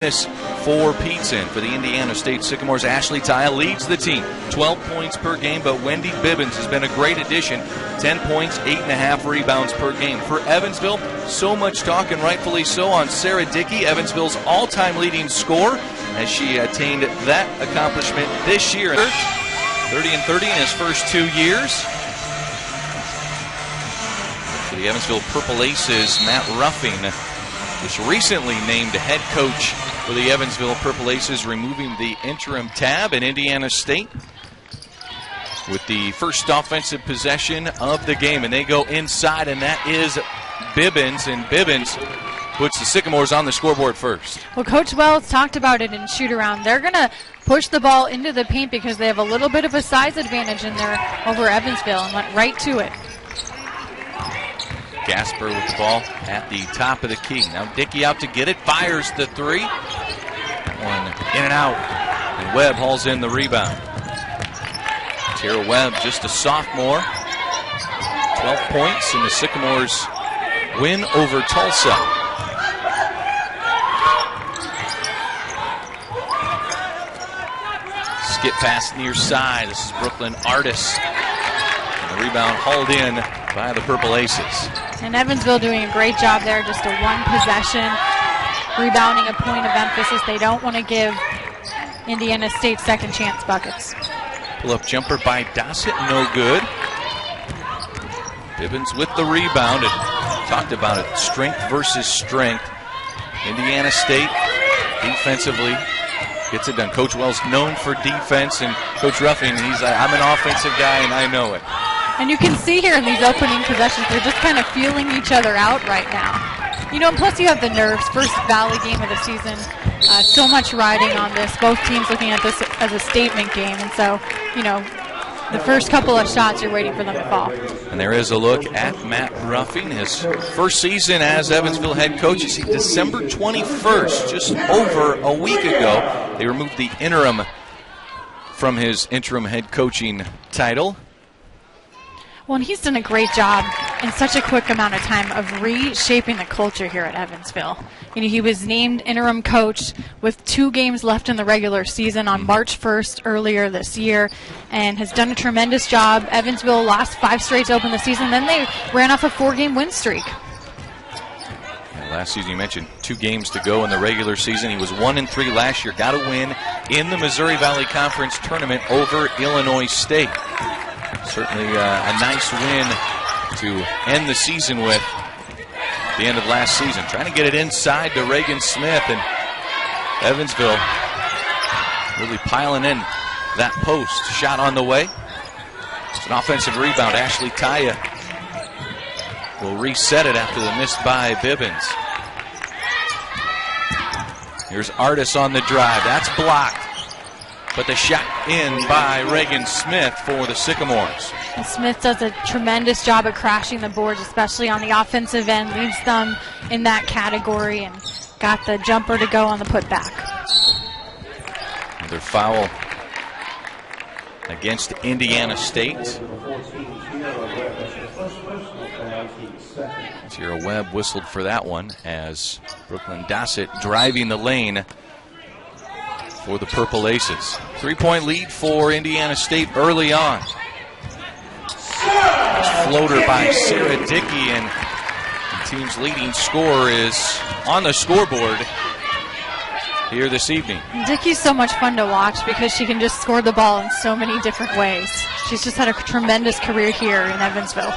For Peteson for the Indiana State Sycamores. Ashley Taya leads the team, 12 points per game, but Wendy Bibbins has been a great addition, 10 points, 8.5 rebounds per game. For Evansville, so much talk, and rightfully so, on Sarah Dickey, Evansville's all-time leading scorer, as she attained that accomplishment this year. 30-30 in his first 2 years. For the Evansville Purple Aces, Matt Ruffing was recently named head coach for the Evansville Purple Aces, removing the interim tab. In Indiana State with the first offensive possession of the game, and they go inside, and that is Bibbins, and Bibbins puts the Sycamores on the scoreboard first. Well, Coach Wells talked about it in shoot-around. They're going to push the ball into the paint because they have a little bit of a size advantage in there over Evansville, and went right to it. Gasper with the ball at the top of the key. Now Dickey out to get it, fires the three. One in and out, and Webb hauls in the rebound. Tara Webb, just a sophomore, 12 points, and the Sycamores win over Tulsa. Skip pass near side. This is Brooklyn Artis. And the rebound hauled in by the Purple Aces. And Evansville doing a great job there, just a one possession, rebounding, a point of emphasis. They don't want to give Indiana State second chance buckets. Pull-up jumper by Dossett, no good. Bibbins with the rebound, and talked about it, strength versus strength. Indiana State defensively gets it done. Coach Wells known for defense, and Coach Ruffing, he's like, I'm an offensive guy and I know it. And you can see here in these opening possessions, they're just kind of feeling each other out right now. You know, and plus you have the nerves. First Valley game of the season. So much riding on this. Both teams looking at this as a statement game. And so, you know, the first couple of shots, you're waiting for them to fall. And there is a look at Matt Ruffing, his first season as Evansville head coach. You see, December 21st, just over a week ago, they removed the interim from his interim head coaching title. Well, and he's done a great job in such a quick amount of time of reshaping the culture here at Evansville. You know, he was named interim coach with 2 games left in the regular season on March 1st earlier this year, and has done a tremendous job. Evansville lost 5 straight to open the season, then they ran off a 4-game win streak. And last season, you mentioned 2 games to go in the regular season. He was 1-3 last year. Got a win in the Missouri Valley Conference tournament over Illinois State. Certainly a nice win to end the season with at the end of last season. Trying to get it inside to Reagan Smith, and Evansville really piling in that post. Shot on the way. It's an offensive rebound. Ashley Taya will reset it after the miss by Bibbins. Here's Artis on the drive. That's blocked. But the shot in by Reagan Smith for the Sycamores. And Smith does a tremendous job at crashing the boards, especially on the offensive end, leads them in that category, and got the jumper to go on the putback. Another foul against Indiana State. Tara Webb whistled for that one as Brooklyn Dossett driving the lane for the Purple Aces. 3-point lead for Indiana State early on. Floater by Sarah Dickey, and the team's leading scorer is on the scoreboard here this evening. Dickey's so much fun to watch because she can just score the ball in so many different ways. She's just had a tremendous career here in Evansville.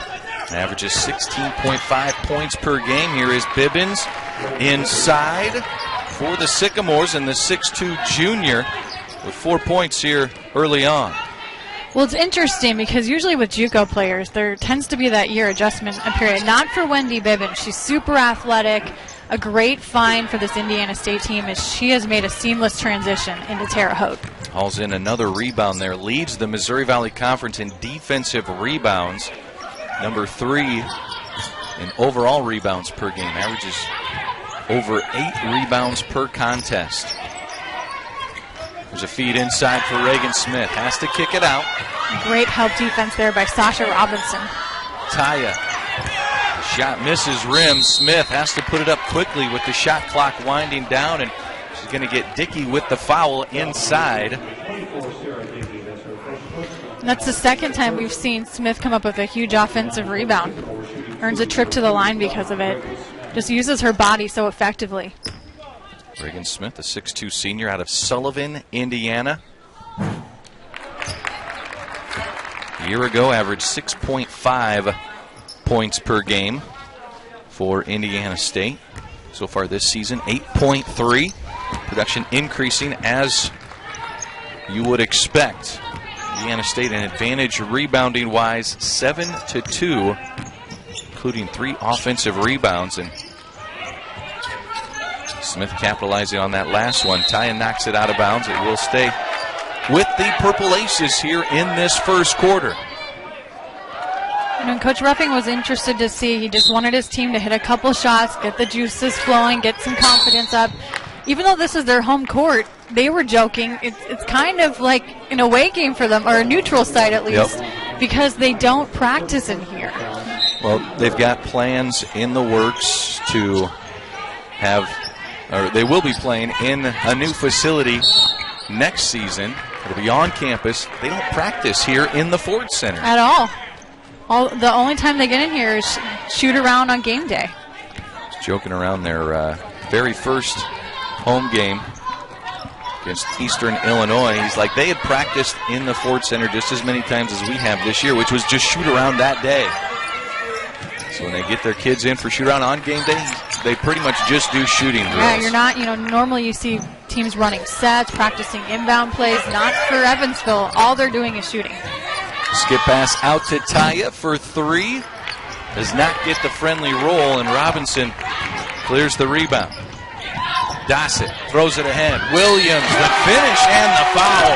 Averages 16.5 points per game. Here is Bibbins inside for the Sycamores, and the 6'2 junior with 4 points here early on. Well, it's interesting because usually with JUCO players, there tends to be that year adjustment period. Not for Wendy Bibbins. She's super athletic. A great find for this Indiana State team as she has made a seamless transition into Terre Haute. Hauls in another rebound there. Leads the Missouri Valley Conference in defensive rebounds. Number 3 in overall rebounds per game. Averages over 8 rebounds per contest. There's a feed inside for Reagan Smith. Has to kick it out. Great help defense there by Sasha Robinson. Taya Shot misses rim. Smith has to put it up quickly with the shot clock winding down, and She's going to get Dickey with the foul inside. And that's the second time we've seen Smith come up with a huge offensive rebound. Earns a trip to the line because of it. Just uses her body so effectively. Reagan Smith, a 6'2 senior out of Sullivan, Indiana. A year ago, averaged 6.5 points per game for Indiana State. So far this season, 8.3. Production increasing as you would expect. Indiana State an advantage rebounding-wise, 7-2, including 3 offensive rebounds. And Smith capitalizing on that last one. Taya knocks it out of bounds. It will stay with the Purple Aces here in this first quarter. And Coach Ruffing was interested to see, he just wanted his team to hit a couple shots, get the juices flowing, get some confidence up. Even though this is their home court, they were joking. It's kind of like an away game for them, or a neutral site at least, because they don't practice in here. Well, they've got plans in the works to have, or they will be playing in a new facility next season. It'll be on campus. They don't practice here in the Ford Center at all. The only time they get in here is shoot around on game day. Just joking around their very first home game against Eastern Illinois. He's like, they had practiced in the Ford Center just as many times as we have this year, which was just shoot around that day. So when they get their kids in for shoot around on game day, they pretty much just do shooting drills. Yeah, you're not, normally you see teams running sets, practicing inbound plays. Not for Evansville. All they're doing is shooting. Skip pass out to Taya for 3. Does not get the friendly roll, and Robinson clears the rebound. Dossett throws it ahead. Williams, the finish and the foul.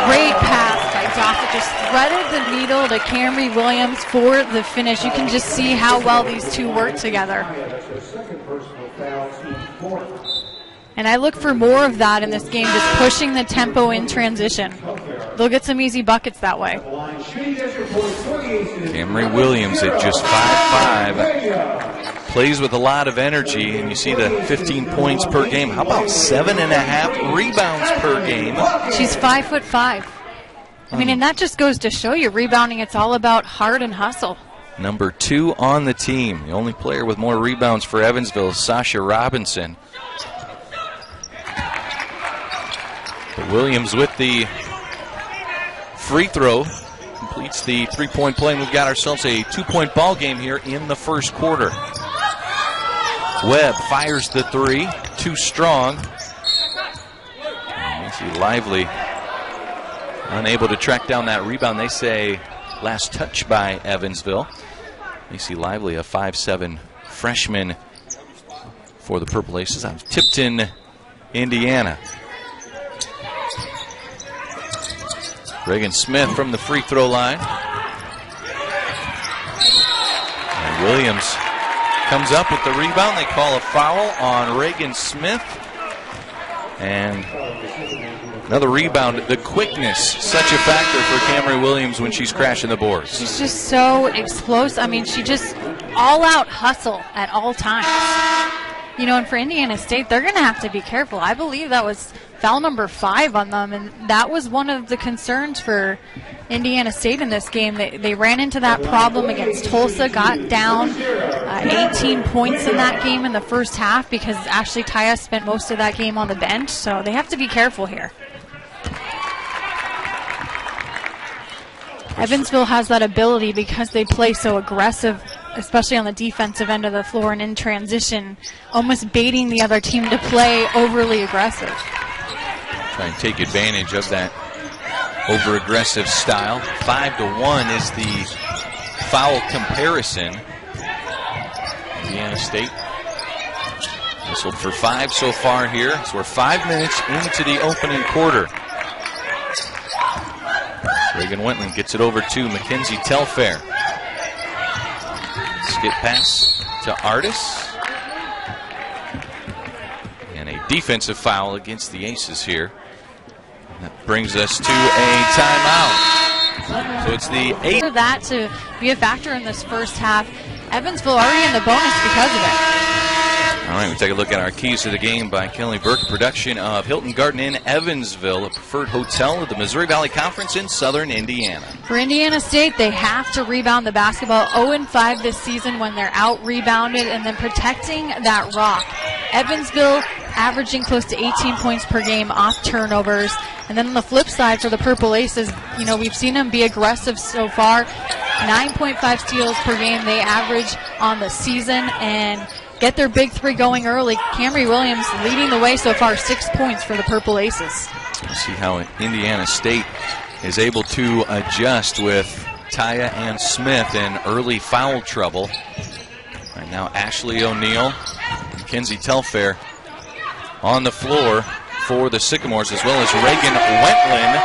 Great pass by Dossett. Just threaded the needle to Camary Williams for the finish. You can just see how well these two work together. And I look for more of that in this game, just pushing the tempo in transition. They'll get some easy buckets that way. Camary Williams at just 5'5", plays with a lot of energy, and you see the 15 points per game. How about 7.5 rebounds per game? She's 5'5". I mean, and that just goes to show you, rebounding, it's all about heart and hustle. Number 2 on the team. The only player with more rebounds for Evansville is Sasha Robinson. But Williams with the free throw completes the three-point play, and we've got ourselves a 2-point ball game here in the first quarter. Webb fires the 3, too strong. And you see Lively unable to track down that rebound. They say last touch by Evansville. You see Lively, a 5'7" freshman for the Purple Aces out of Tipton, Indiana. Reagan Smith from the free throw line. And Williams comes up with the rebound. They call a foul on Reagan Smith. And another rebound. The quickness, such a factor for Camary Williams when she's crashing the boards. She's just so explosive. I mean, she just all-out hustle at all times. And for Indiana State, they're going to have to be careful. I believe that was foul number 5 on them, and that was one of the concerns for Indiana State in this game. They ran into that problem against Tulsa, got down 18 points in that game in the first half because Ashley Taya spent most of that game on the bench, so they have to be careful here. Evansville has that ability because they play so aggressive, especially on the defensive end of the floor and in transition, almost baiting the other team to play overly aggressive. Try and take advantage of that over-aggressive style. 5-1 is the foul comparison. Indiana State whistled for 5 so far here. So we're 5 minutes into the opening quarter. Reagan Wentland gets it over to Mackenzie Telfair. Skip pass to Artis. And a defensive foul against the Aces here. That brings us to a timeout. So it's the 8th. For that to be a factor in this first half, Evansville already in the bonus because of it. All right, we take a look at our keys to the game by Kelly Burke, production of Hilton Garden Inn, Evansville, a preferred hotel of the Missouri Valley Conference in southern Indiana. For Indiana State, they have to rebound the basketball. 0-5 this season when they're out-rebounded, and then protecting that rock. Evansville averaging close to 18 points per game off turnovers. And then on the flip side for the Purple Aces, we've seen them be aggressive so far. 9.5 steals per game they average on the season, and get their big three going early. Camary Williams leading the way so far, 6 points for the Purple Aces. Let's see how Indiana State is able to adjust with Taya and Smith in early foul trouble. Right now, Ashley O'Neill and Kenzie Telfair on the floor for the Sycamores, as well as Reagan Wentland.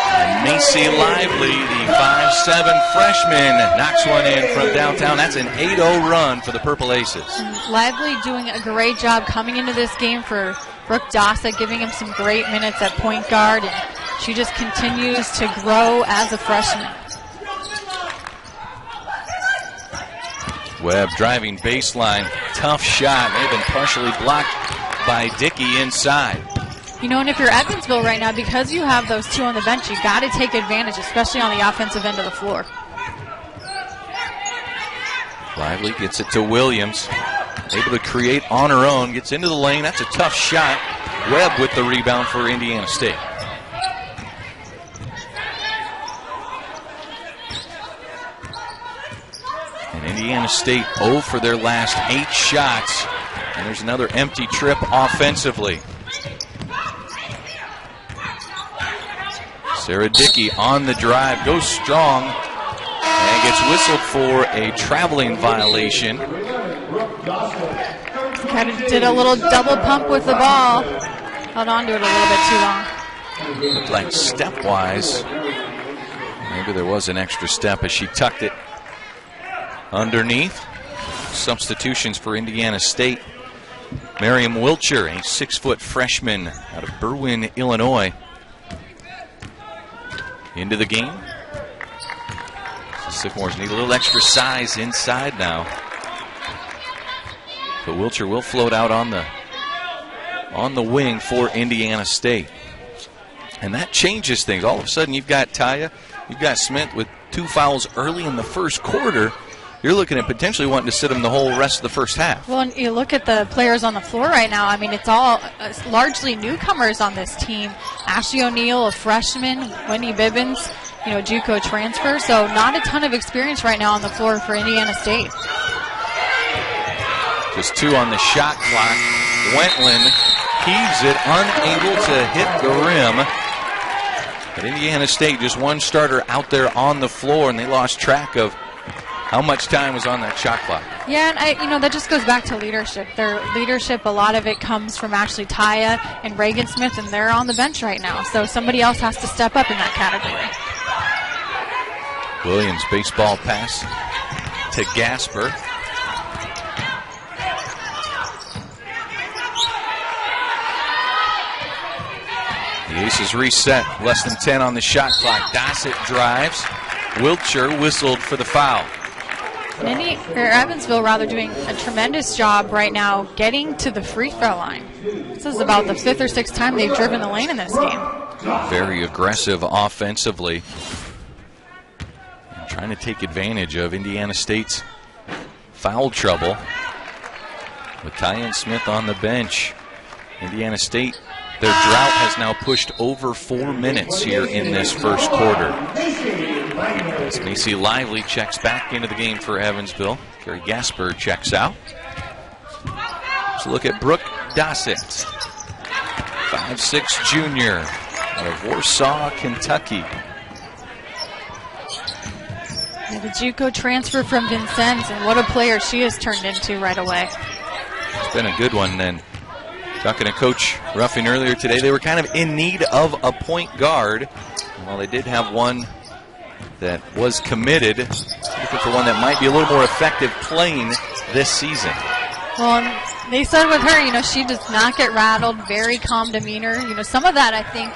And Macy Lively, the 5'7" freshman, knocks one in from downtown. That's an 8-0 run for the Purple Aces. And Lively doing a great job coming into this game for Brooke Dossett, giving him some great minutes at point guard, and she just continues to grow as a freshman. Webb driving baseline, tough shot, may have been partially blocked by Dickey inside. And if you're Evansville right now, because you have those two on the bench, you've got to take advantage, especially on the offensive end of the floor. Lively gets it to Williams. Able to create on her own, gets into the lane. That's a tough shot. Webb with the rebound for Indiana State. And Indiana State 0 for their last 8 shots. And there's another empty trip offensively. Sarah Dickey on the drive, goes strong, and gets whistled for a traveling violation. Kind of did a little double pump with the ball. Held on to it a little bit too long. Looked like stepwise. Maybe there was an extra step as she tucked it underneath. Substitutions for Indiana State. Miriam Wilcher, a 6-foot freshman out of Berwyn, Illinois, into the game. The Sycamores need a little extra size inside now. But Wilcher will float out on the wing for Indiana State. And that changes things. All of a sudden you've got Taya, you've got Smith with 2 fouls early in the first quarter. You're looking at potentially wanting to sit them the whole rest of the first half. Well, and you look at the players on the floor right now. It's all largely newcomers on this team. Ashley O'Neill, a freshman. Wendy Bibbins, JUCO transfer. So not a ton of experience right now on the floor for Indiana State. Just 2 on the shot clock. Wentland heaves it, unable to hit the rim. But Indiana State, just 1 starter out there on the floor, and they lost track of how much time was on that shot clock. Yeah, and that just goes back to leadership. Their leadership, a lot of it comes from actually Taya and Reagan Smith, and they're on the bench right now. So somebody else has to step up in that category. Williams, baseball pass to Gasper. The Aces reset, less than 10 on the shot clock. Dossett drives. Wilcher whistled for the foul. Evansville doing a tremendous job right now getting to the free throw line. This is about the 5th or 6th time they've driven the lane in this game. Very aggressive offensively. And trying to take advantage of Indiana State's foul trouble. With Tyan Smith on the bench. Indiana State, their drought has now pushed over 4 minutes here in this first quarter. As Macy Lively checks back into the game for Evansville. Carrie Gasper checks out. Let's look at Brooke Dossett, 5'6" junior out of Warsaw, Kentucky. Yeah, the JUCO transfer from Vincennes, and what a player she has turned into right away. It's been a good one. And talking to Coach Ruffing earlier today, they were kind of in need of a point guard. While they did have one that was committed, looking for one that might be a little more effective playing this season. Well, they said with her, she does not get rattled, very calm demeanor. Some of that, I think,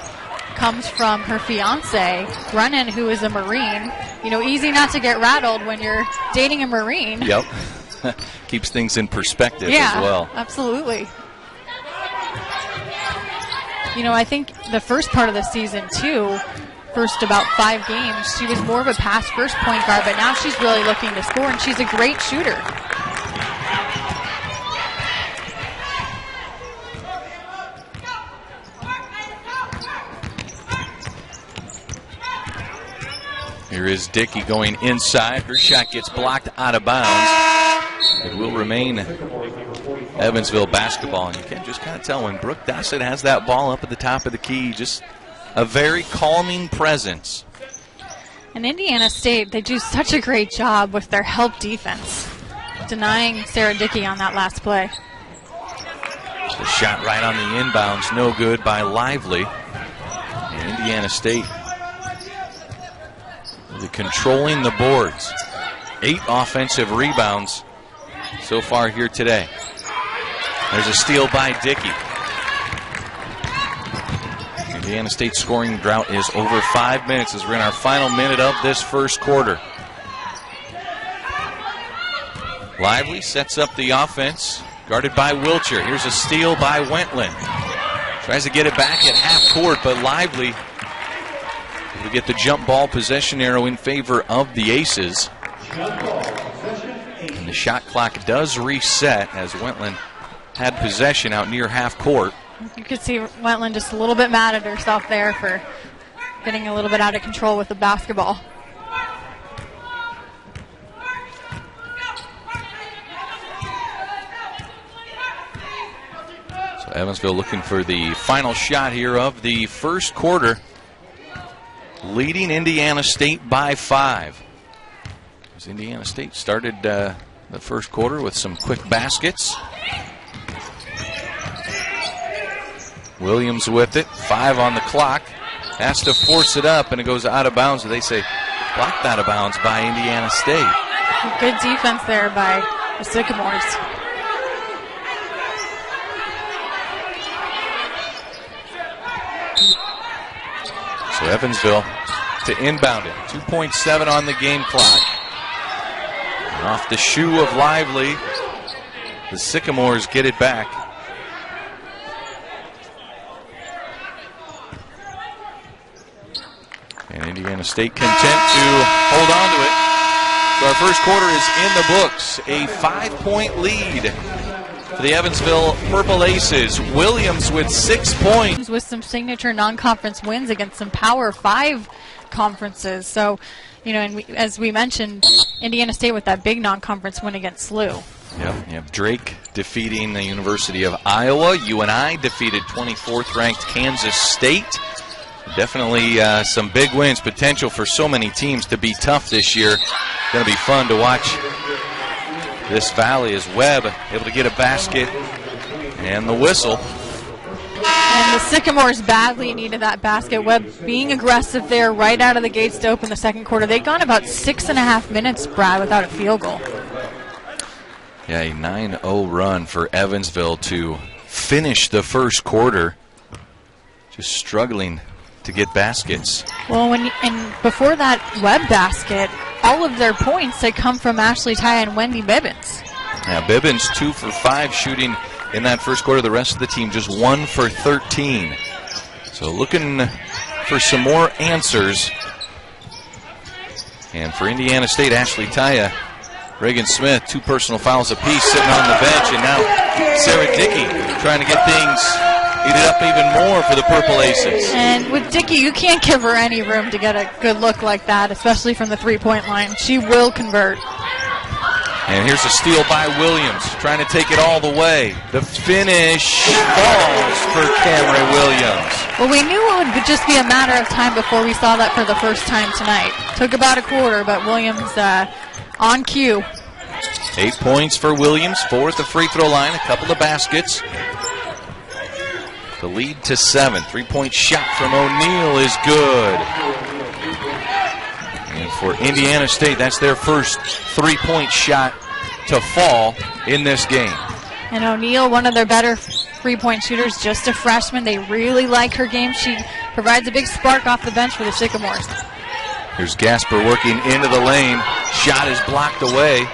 comes from her fiance, Brennan, who is a Marine. Easy not to get rattled when you're dating a Marine. Yep. keeps things in perspective yeah, as well. Absolutely. You know, I think the first part of the season, too, first about 5 games, she was more of a pass-first point guard, but now she's really looking to score, and she's a great shooter. Here is Dickey going inside. Her shot gets blocked out of bounds. It will remain Evansville basketball. And you can just kind of tell when Brooke Dossett has that ball up at the top of the key, just a very calming presence. And Indiana State, they do such a great job with their help defense, denying Sarah Dickey on that last play. The shot right on the inbounds, no good by Lively. And Indiana State really controlling the boards. 8 offensive rebounds so far here today. There's a steal by Dickey. Indiana State's scoring drought is over 5 minutes as we're in our final minute of this first quarter. Lively sets up the offense, guarded by Wiltshire. Here's a steal by Wentland. Tries to get it back at half court, but Lively will get the jump ball possession arrow in favor of the Aces. And the shot clock does reset as Wentland had possession out near half court. You could see Wentland just a little bit mad at herself there for getting a little bit out of control with the basketball. So Evansville looking for the final shot here of the first quarter, leading Indiana State by 5. As Indiana State started the first quarter with some quick baskets. Williams with it, 5 on the clock. Has to force it up, and it goes out of bounds. They say blocked out of bounds by Indiana State. Good defense there by the Sycamores. So Evansville to inbound it. 2.7 on the game clock. And off the shoe of Lively, the Sycamores get it back. And Indiana State content to hold on to it. So our first quarter is in the books. A 5-point lead for the Evansville Purple Aces. Williams with 6 points. With some signature non-conference wins against some Power 5 conferences. So, you know, and as we mentioned, Indiana State with that big non-conference win against SLU. Yep. Drake defeating the University of Iowa. UNI defeated 24th ranked Kansas State. Definitely some big wins, potential for so many teams to be tough this year. Going to be fun to watch this Valley as Webb able to get a basket and the whistle. And the Sycamores badly needed that basket. Webb being aggressive there right out of the gates to open the second quarter. They'd gone about 6.5 minutes, Brad, without a field goal. Yeah, a 9-0 run for Evansville to finish the first quarter. Just struggling to get baskets. Well, and before that Webb basket, all of their points had come from Ashley Tye and Wendy Bibbins. Now Bibbins 2 for 5 shooting in that first quarter. The rest of the team just 1 for 13. So looking for some more answers. And for Indiana State, Ashley Tye, Reagan Smith, 2 personal fouls apiece sitting on the bench, and now Sarah Dickey trying to get things heated up even more for the Purple Aces. And with Dickey, you can't give her any room to get a good look like that, especially from the three-point line. She will convert. And here's a steal by Williams, trying to take it all the way. The finish falls for Camary Williams. Well, we knew it would just be a matter of time before we saw that for the first time tonight. Took about a quarter, but Williams on cue. 8 points for Williams, 4 at the free throw line, a couple of baskets. The lead to 7. 3-point shot from O'Neal is good. And for Indiana State, that's their first 3-point shot to fall in this game. And O'Neal, one of their better three-point shooters, just a freshman. They really like her game. She provides a big spark off the bench for the Sycamores. Here's Gasper working into the lane. Shot is blocked away.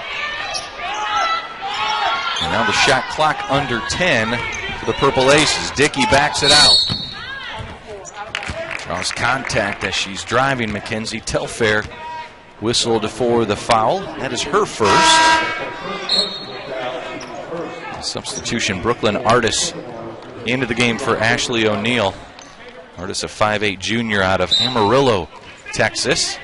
Now the shot clock under 10 for the Purple Aces. Dickey backs it out. Draws contact as she's driving. Mackenzie Telfair whistled for the foul. That is her first. Substitution, Brooklyn Artis into the game for Ashley O'Neill. Artis, a 5'8 junior out of Amarillo, Texas.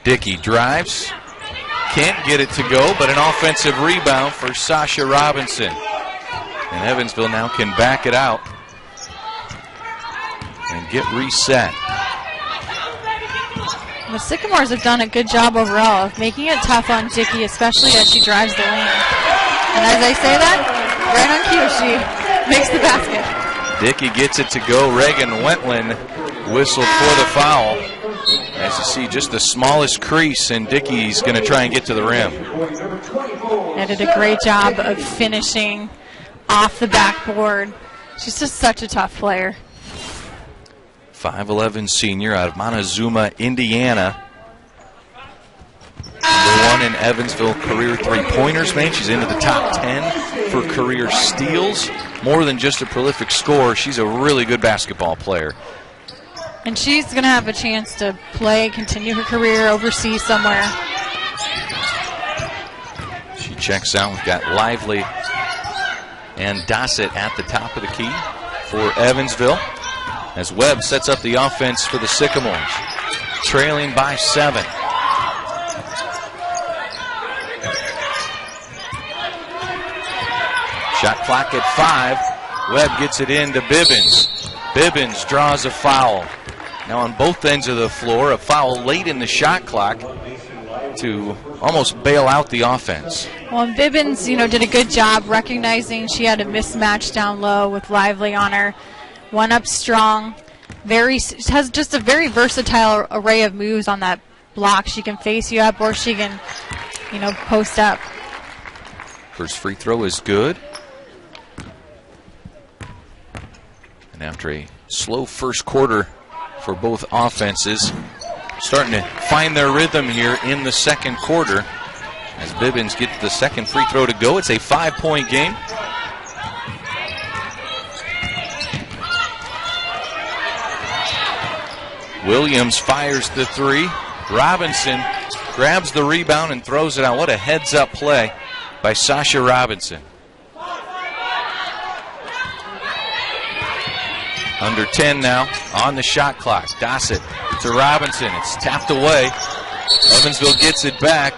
Dickey drives. Can't get it to go, but an offensive rebound for Sasha Robinson. And Evansville now can back it out and get reset. The Sycamores have done a good job overall of making it tough on Dickey, especially as she drives the lane. And as I say that, right on cue, she makes the basket. Dickey gets it to go. Reagan Wentland whistled for the foul. As you see, just the smallest crease, and Dickey's going to try and get to the rim. They did a great job of finishing off the backboard. She's just such a tough player. 5'11 senior out of Montezuma, Indiana. #1 in Evansville career three-pointers, man. She's into the top 10 for career steals. More than just a prolific scorer, she's a really good basketball player. And she's going to have a chance to play, continue her career overseas somewhere. She checks out. We've got Lively and Dossett at the top of the key for Evansville, as Webb sets up the offense for the Sycamores, trailing by 7. Shot clock at 5. Webb gets it into Bibbins. Bibbins draws a foul. Now on both ends of the floor, a foul late in the shot clock to almost bail out the offense. Well, and Bibbins, did a good job recognizing she had a mismatch down low with Lively on her. One up strong. Has just a very versatile array of moves on that block. She can face you up, or she can, post up. First free throw is good. And after a slow first quarter for both offenses, starting to find their rhythm here in the second quarter as Bibbins gets the second free throw to go. It's a 5-point game. Williams fires the three. Robinson grabs the rebound and throws it out. What a heads-up play by Sasha Robinson. Under 10 now on the shot clock. Dossett to Robinson. It's tapped away. Evansville gets it back.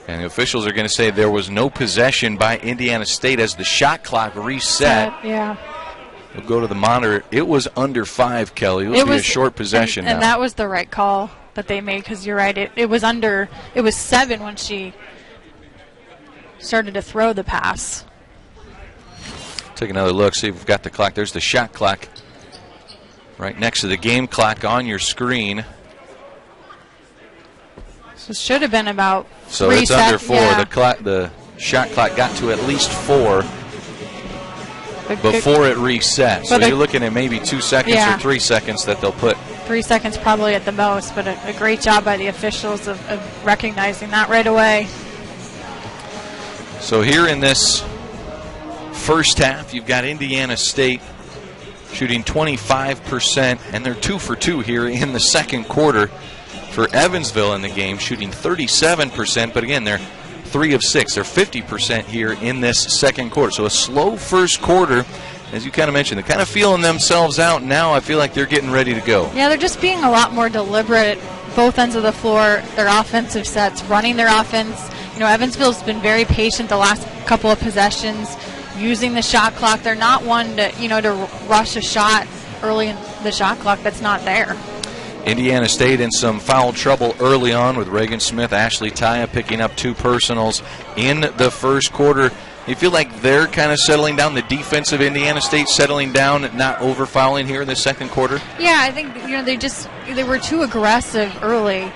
And the officials are going to say there was no possession by Indiana State as the shot clock reset. Yeah. We'll go to the monitor. It was under 5, Kelly. It was a short possession and now. that was the right call that they made, because you're right. It was 7 when she started to throw the pass. Take another look, see if we've got the clock. There's the shot clock right next to the game clock on your screen. So it should have been about 3 So it's under 4. Yeah. The shot clock got to at least 4 before it reset. So you're looking at maybe 2 seconds or 3 seconds that they'll put. 3 seconds probably at the most, but a great job by the officials of recognizing that right away. So here in this first half, you've got Indiana State shooting 25%, and they're 2 for 2 here in the second quarter. For Evansville in the game, shooting 37%, but again, they're 3 of 6. They're 50% here in this second quarter. So a slow first quarter, as you kind of mentioned. They're kind of feeling themselves out now. I feel like they're getting ready to go. Yeah, they're just being a lot more deliberate at both ends of the floor, their offensive sets, running their offense. Evansville's been very patient the last couple of possessions, using the shot clock. They're not one to, to rush a shot early in the shot clock that's not there. Indiana State in some foul trouble early on with Reagan Smith, Ashley Taya picking up 2 personals in the first quarter. You feel like they're kind of settling down, the defense of Indiana State settling down, not over-fouling here in the second quarter? Yeah, I think they were too aggressive early.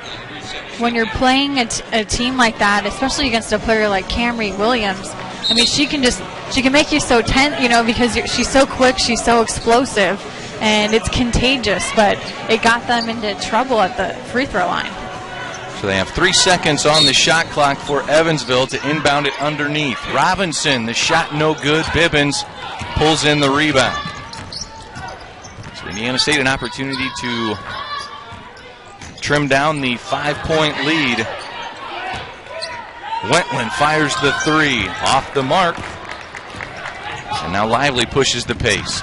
When you're playing a team like that, especially against a player like Camary Williams, I mean, she can make you so tense, because she's so quick, she's so explosive. and it's contagious, but it got them into trouble at the free throw line. So they have 3 seconds on the shot clock for Evansville to inbound it underneath. Robinson, the shot no good. Bibbins pulls in the rebound. So Indiana State an opportunity to trim down the 5-point lead. Wentland fires the 3 off the mark. And now Lively pushes the pace.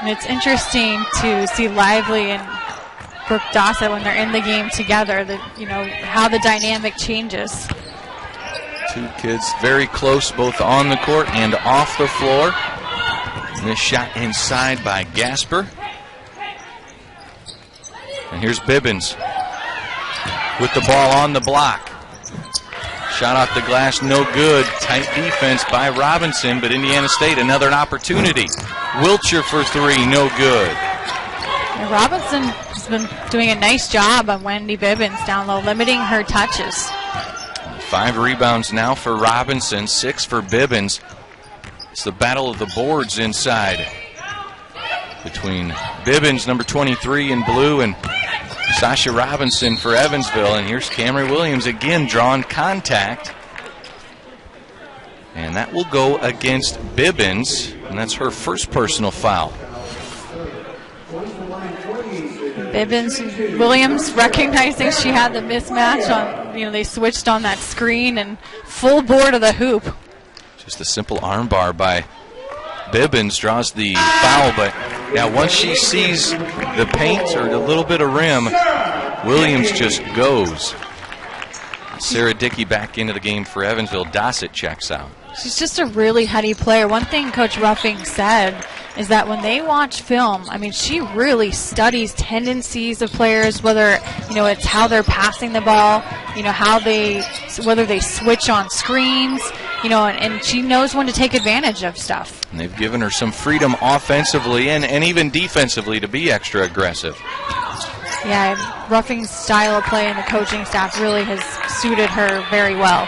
And it's interesting to see Lively and Brooke Dossett when they're in the game together, how the dynamic changes. 2 kids very close, both on the court and off the floor. And this shot inside by Gasper. And here's Bibbins with the ball on the block. Shot off the glass, no good. Tight defense by Robinson, but Indiana State another opportunity. Wiltshire for 3, no good. And Robinson has been doing a nice job on Wendy Bibbins down low, limiting her touches. 5 rebounds now for Robinson, 6 for Bibbins. It's the battle of the boards inside between Bibbins, number 23 in blue, and Sasha Robinson for Evansville. And here's Camary Williams again drawing contact. And that will go against Bibbins, and that's her first personal foul. Bibbins, Williams recognizing she had the mismatch on, they switched on that screen and full board of the hoop. Just a simple arm bar by Bibbins draws the foul, but now once she sees the paint or the little bit of rim, Williams just goes. Sarah Dickey back into the game for Evansville. Dossett checks out. She's just a really heady player. One thing Coach Ruffing said is that when they watch film, she really studies tendencies of players, whether, it's how they're passing the ball, whether they switch on screens, and she knows when to take advantage of stuff. And they've given her some freedom offensively and even defensively to be extra aggressive. Yeah, Ruffing's style of play and the coaching staff really has suited her very well.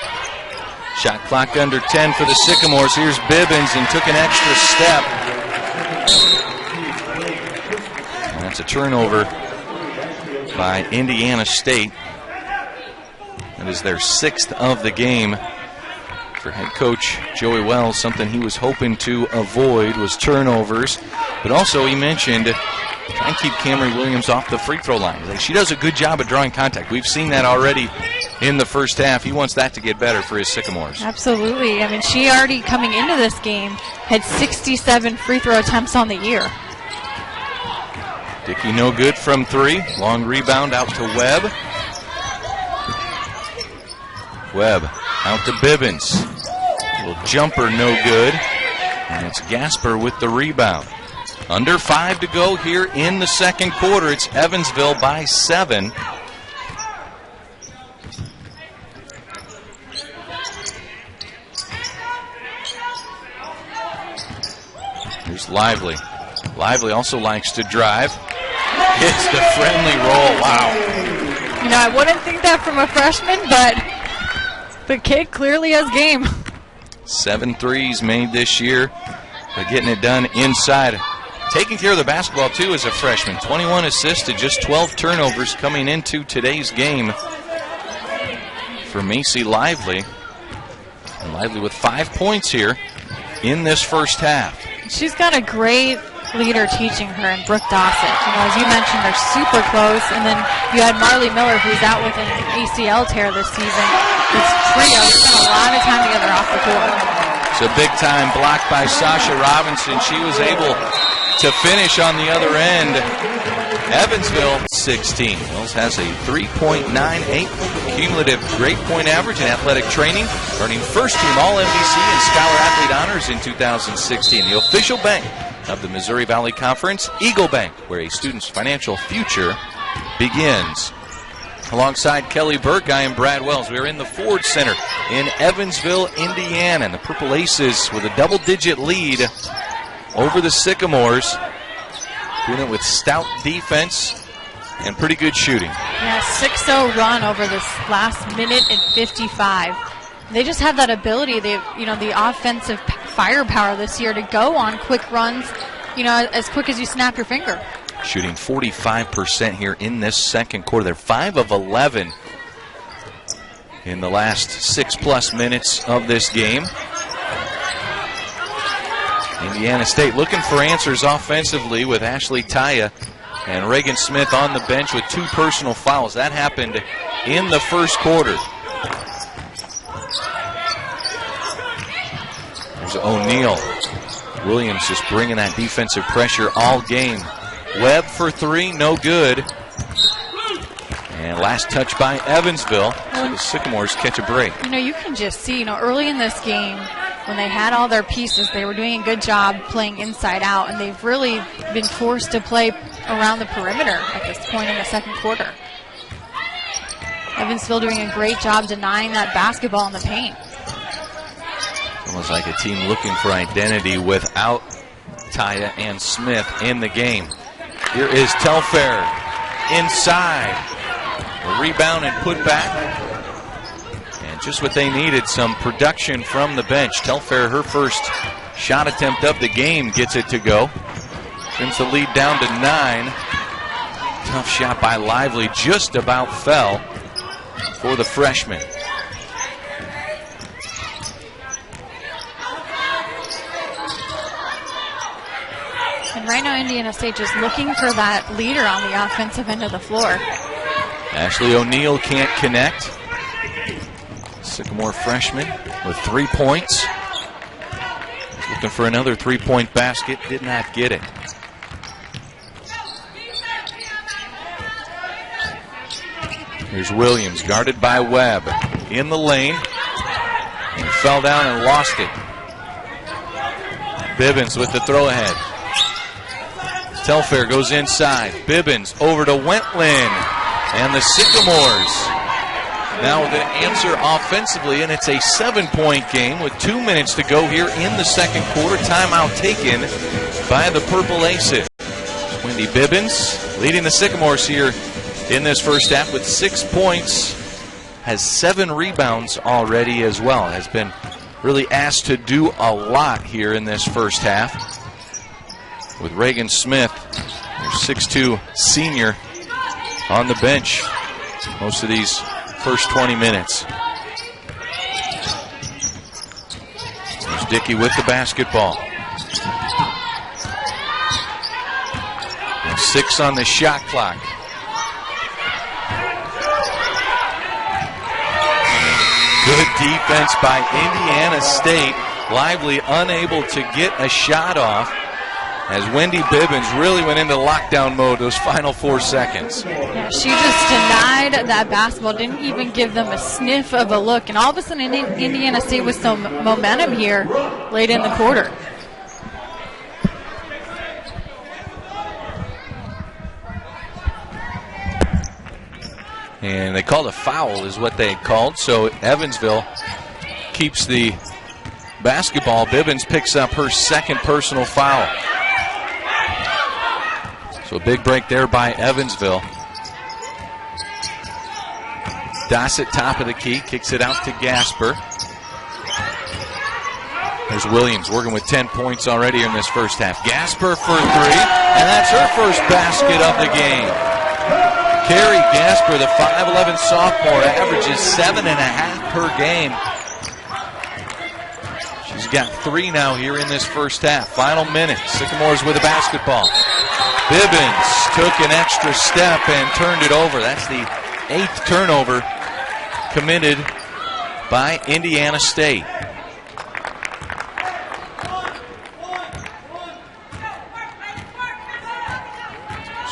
Shot clock under 10 for the Sycamores. Here's Bibbins and took an extra step. And that's a turnover by Indiana State. That is their 6th of the game. For head coach Joey Wells, something he was hoping to avoid was turnovers. But also he mentioned try and keep Camary Williams off the free throw line. She does a good job of drawing contact. We've seen that already in the first half. He wants that to get better for his Sycamores. Absolutely. She already coming into this game had 67 free throw attempts on the year. Dickey no good from 3. Long rebound out to Webb. Webb out to Bibbins. Little jumper no good. And it's Gasper with the rebound. Under 5 to go here in the second quarter. It's Evansville by 7. Here's Lively. Lively also likes to drive. Hits the friendly roll. Wow. I wouldn't think that from a freshman, but the kid clearly has game. 7 threes made this year, but getting it done inside. Taking care of the basketball, too, as a freshman. 21 assists to just 12 turnovers coming into today's game for Macy Lively. And Lively with 5 points here in this first half. She's got a great leader teaching her in Brooke Dossett. As you mentioned, they're super close. And then you had Marley Miller, who's out with an ACL tear this season. This trio spent a lot of time together off the court. It's a big-time block by Sasha Robinson. She was able to finish on the other end. Evansville 16. Wells has a 3.98 cumulative grade point average in athletic training, earning first-team All-MVC and Scholar Athlete honors in 2016. The official bank of the Missouri Valley Conference, Eagle Bank, where a student's financial future begins. Alongside Kelly Burke, I am Brad Wells. We are in the Ford Center in Evansville, Indiana, and the Purple Aces with a double-digit lead over the Sycamores, doing it with stout defense and pretty good shooting. Yeah, 6-0 run over this last minute and 55. They just have that ability. They, the offensive firepower this year to go on quick runs, as quick as you snap your finger. Shooting 45% here in this second quarter. They're 5 of 11 in the last 6+ minutes of this game. Indiana State looking for answers offensively with Ashley Taya and Reagan Smith on the bench with 2 personal fouls. That happened in the first quarter. There's O'Neal. Williams just bringing that defensive pressure all game. Webb for 3, no good. And last touch by Evansville. So the Sycamores catch a break. You can just see, early in this game, when they had all their pieces, they were doing a good job playing inside out, and they've really been forced to play around the perimeter at this point in the second quarter. Evansville doing a great job denying that basketball in the paint. Almost like a team looking for identity without Taya and Smith in the game. Here is Telfair inside. A rebound and put back. And just what they needed, some production from the bench. Telfair, her first shot attempt of the game, gets it to go. Brings the lead down to 9. Tough shot by Lively, just about fell for the freshman. And right now Indiana State just looking for that leader on the offensive end of the floor. Ashley O'Neal can't connect. Sycamore freshman with 3 points. Looking for another 3-point basket. Did not get it. Here's Williams, guarded by Webb. In the lane. And fell down and lost it. Bibbins with the throw ahead. Telfair goes inside. Bibbins over to Wentland. And the Sycamores now with an answer offensively, and it's a 7-point game with 2 minutes to go here in the second quarter. Timeout taken by the Purple Aces. Wendy Bibbins leading the Sycamores here in this first half with 6 points. Has 7 rebounds already as well. Has been really asked to do a lot here in this first half. With Reagan Smith, their 6'2" senior, on the bench most of these first 20 minutes. There's Dickey with the basketball. 6 on the shot clock. Good defense by Indiana State. Lively unable to get a shot off as Wendy Bibbins really went into lockdown mode those final 4 seconds. Yeah, she just denied that basketball, didn't even give them a sniff of a look, and all of a sudden Indiana State with some momentum here late in the quarter. And they called a foul is what they called, so Evansville keeps the basketball. Bibbins picks up her second personal foul. So a big break there by Evansville. Dossett, top of the key, kicks it out to Gasper. There's Williams working with 10 points already in this first half. Gasper for 3, and that's her first basket of the game. Carrie Gasper, the 5'11" sophomore, averages 7.5 per game. She's got 3 now here in this first half. Final minute. Sycamores with the basketball. Bibbins took an extra step and turned it over. That's the 8th turnover committed by Indiana State.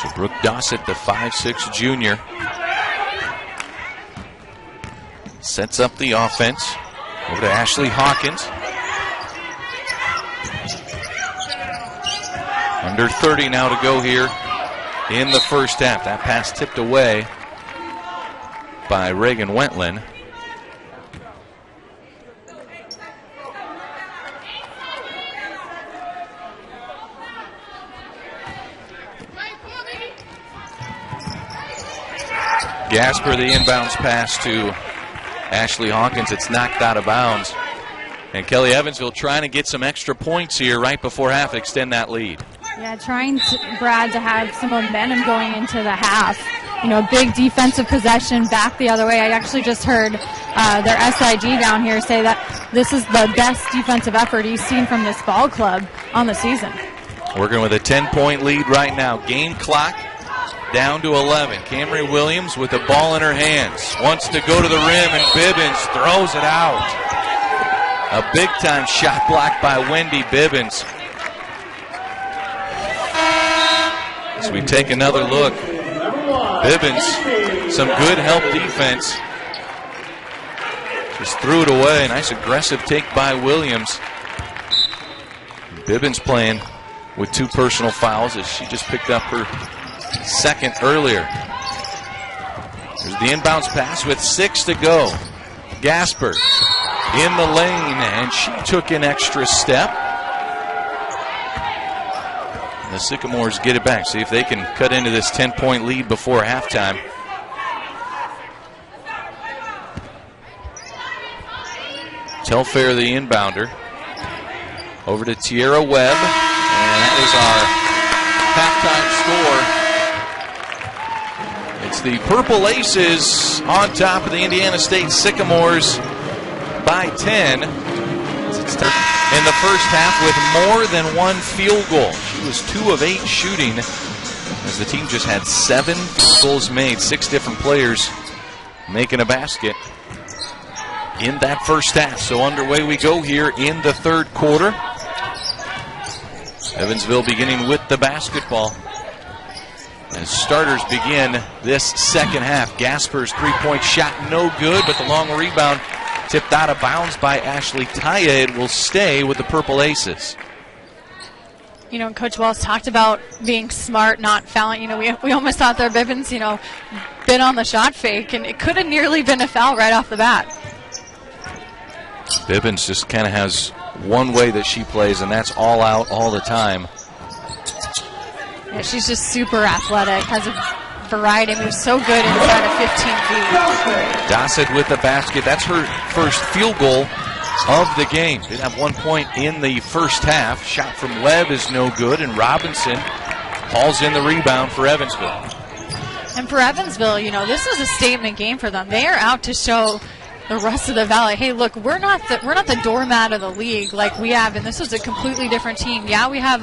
So Brooke Dossett, the 5'6" junior, sets up the offense. Over to Ashley Hawkins. Under 30 now to go here in the first half. That pass tipped away by Reagan Wentland. Gasper, the inbounds pass to Ashley Hawkins. It's knocked out of bounds. And Kelly, Evansville trying to get some extra points here right before half, extend that lead. Yeah, trying Brad to have some momentum going into the half. You know, big defensive possession back the other way. I actually just heard their SID down here say that this is the best defensive effort he's seen from this ball club on the season. Working with a 10-point lead right now. Game clock down to 11. Camary Williams with the ball in her hands. Wants to go to the rim, and Bibbins throws it out. A big-time shot block by Wendy Bibbins. As we take another look, Bibbins, some good help defense. Just threw it away. Nice aggressive take by Williams. Bibbins playing with 2 personal fouls as she just picked up her second earlier. There's the inbounds pass with 6 to go. Gasper in the lane, and she took an extra step. And the Sycamores get it back. See if they can cut into this 10-point lead before halftime. Telfair, the inbounder. Over to Tierra Webb. And that is our halftime score. It's the Purple Aces on top of the Indiana State Sycamores by 10. In the first half with more than 1 field goal. She was 2 of 8 shooting as the team just had 7 goals made. 6 different players making a basket in that first half. So underway we go here in the third quarter. Evansville beginning with the basketball. As starters begin this second half. Gasper's 3-point shot no good, but the long rebound tipped out of bounds by Ashley Taya. It will stay with the Purple Aces. You know, Coach Wells talked about being smart, not fouling. You know, we almost thought their Bibbins, you know, bit on the shot fake, and it could have nearly been a foul right off the bat. Bibbins just kind of has one way that she plays, and that's all out all the time. Yeah, she's just super athletic, has a variety, moves so good inside of 15 feet. Dossett with the basket. That's her first field goal of the game. Did have 1 point in the first half. Shot from Webb is no good, and Robinson hauls in the rebound for Evansville. And for Evansville, you know, this is a statement game for them. They are out to show the rest of the Valley, hey, look, we're not the doormat of the league like we have, and this is a completely different team. Yeah, we have,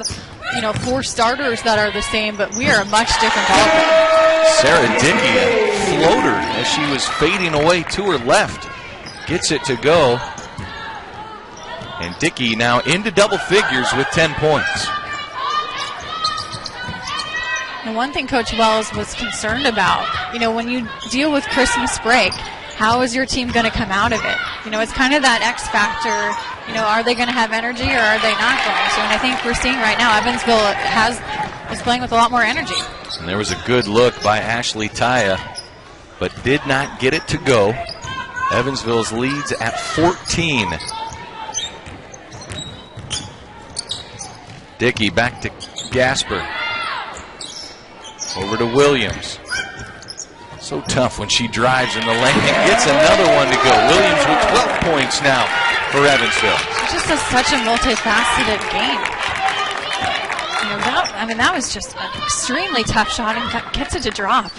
you know, 4 starters that are the same, but we are a much different ballgame. Sarah Dickey, a floater as she was fading away to her left, gets it to go. And Dickey now into double figures with 10 points. And one thing Coach Wells was concerned about, you know, when you deal with Christmas break, how is your team going to come out of it? You know, it's kind of that X factor. You know, are they going to have energy or are they not going to? And I think we're seeing right now Evansville is playing with a lot more energy. And there was a good look by Ashley Taya, but did not get it to go. Evansville's leads at 14. Dickey back to Gasper. Over to Williams. So tough when she drives in the lane and gets another one to go. Williams with 12 points now for Evansville. She just has such a multifaceted game. You know, that was just an extremely tough shot and gets it to drop.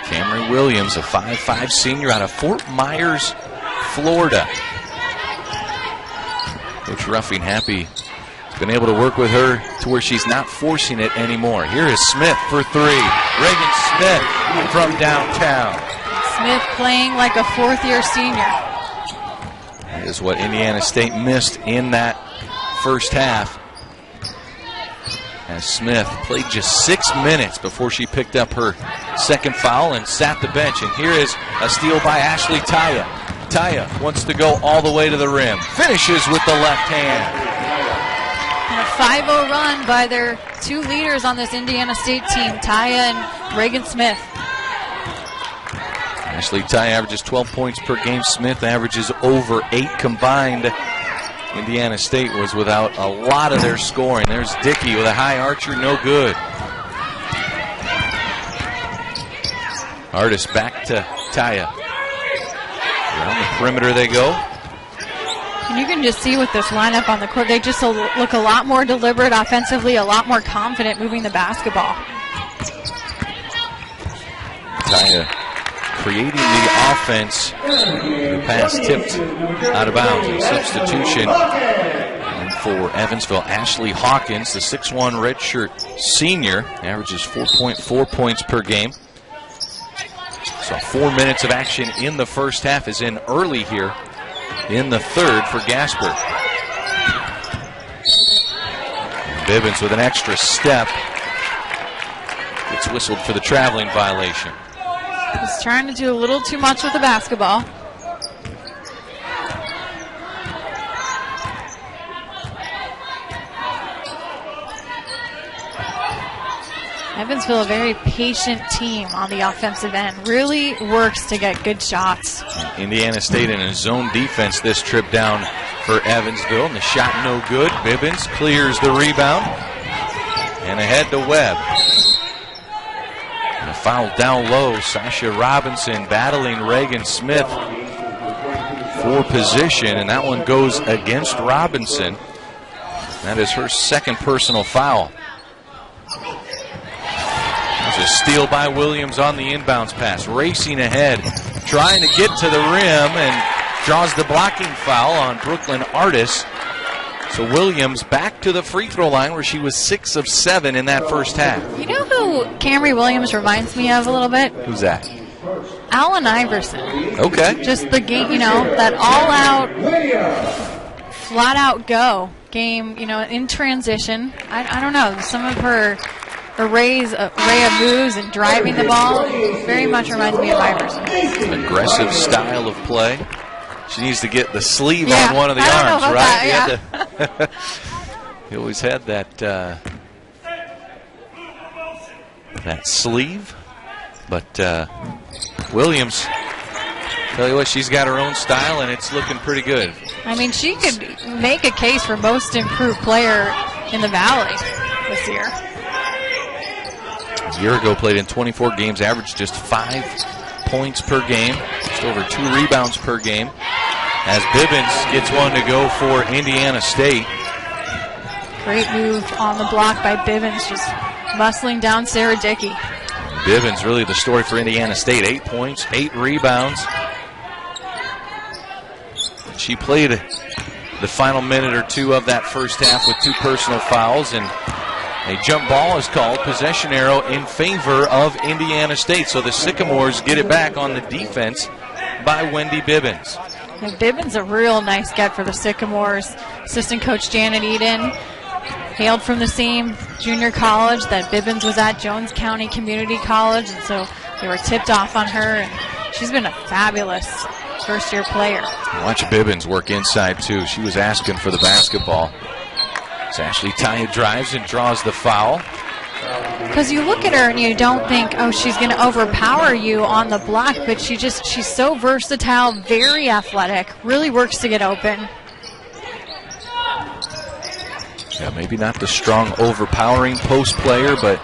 Camary Williams, a 5'5" senior out of Fort Myers, Florida. Coach Ruffing happy. Been able to work with her to where she's not forcing it anymore. Here is Smith for 3. Reagan Smith from downtown. Smith playing like a 4th-year senior. That is what Indiana State missed in that first half. As Smith played just 6 minutes before she picked up her second foul and sat the bench. And here is a steal by Ashley Taya. Taya wants to go all the way to the rim. Finishes with the left hand. And a 5-0 run by their 2 leaders on this Indiana State team, Taya and Reagan Smith. Ashley Taya averages 12 points per game. Smith averages over 8 combined. Indiana State was without a lot of their scoring. There's Dickey with a high archer, no good. Artist back to Taya. Around the perimeter they go. And you can just see with this lineup on the court, they just look a lot more deliberate offensively, a lot more confident moving the basketball. Taya creating the offense. The pass tipped out of bounds. A substitution for Evansville. Ashley Hawkins, the 6'1" redshirt senior, averages 4.4 points per game. So 4 minutes of action in the first half is in early here in the third for Gasper. Bibbins with an extra step. Gets whistled for the traveling violation. He's trying to do a little too much with the basketball. Evansville, a very patient team on the offensive end, really works to get good shots. Indiana State in a zone defense this trip down for Evansville, and the shot no good. Bibbins clears the rebound, and ahead to Webb. And a foul down low. Sasha Robinson battling Reagan Smith for position, and that one goes against Robinson. That is her second personal foul. There's a steal by Williams on the inbounds pass. Racing ahead, trying to get to the rim, and draws the blocking foul on Brooklyn Artis. So Williams back to the free throw line where she was 6 of 7 in that first half. You know who Camary Williams reminds me of a little bit? Who's that? Allen Iverson. Okay. Just the game, that all-out, flat-out go game, in transition. I don't know. Some of her array of moves and driving the ball very much reminds me of Iverson. Aggressive style of play. She needs to get the sleeve on one of the arms, right? That, You always had that sleeve. But Williams, tell you what, she's got her own style, and it's looking pretty good. I mean, she could make a case for most improved player in the Valley this year. A year ago, played in 24 games, averaged just 5 points per game, just over 2 rebounds per game. As Bibbins gets one to go for Indiana State. Great move on the block by Bibbins, just muscling down Sarah Dickey. Bibbins really the story for Indiana State. 8 points, 8 rebounds. She played the final minute or two of that first half with 2 personal fouls, and a jump ball is called, possession arrow in favor of Indiana State. So the Sycamores get it back on the defense by Wendy Bibbins. And Bibbins a real nice get for the Sycamores. Assistant coach Janet Eden hailed from the same junior college that Bibbins was at, Jones County Community College, and so they were tipped off on her, and she's been a fabulous first-year player. Watch Bibbins work inside, too. She was asking for the basketball. So Ashley Taya drives and draws the foul. Because you look at her and you don't think, oh, she's going to overpower you on the block, but she's so versatile, very athletic, really works to get open. Yeah, maybe not the strong, overpowering post player, but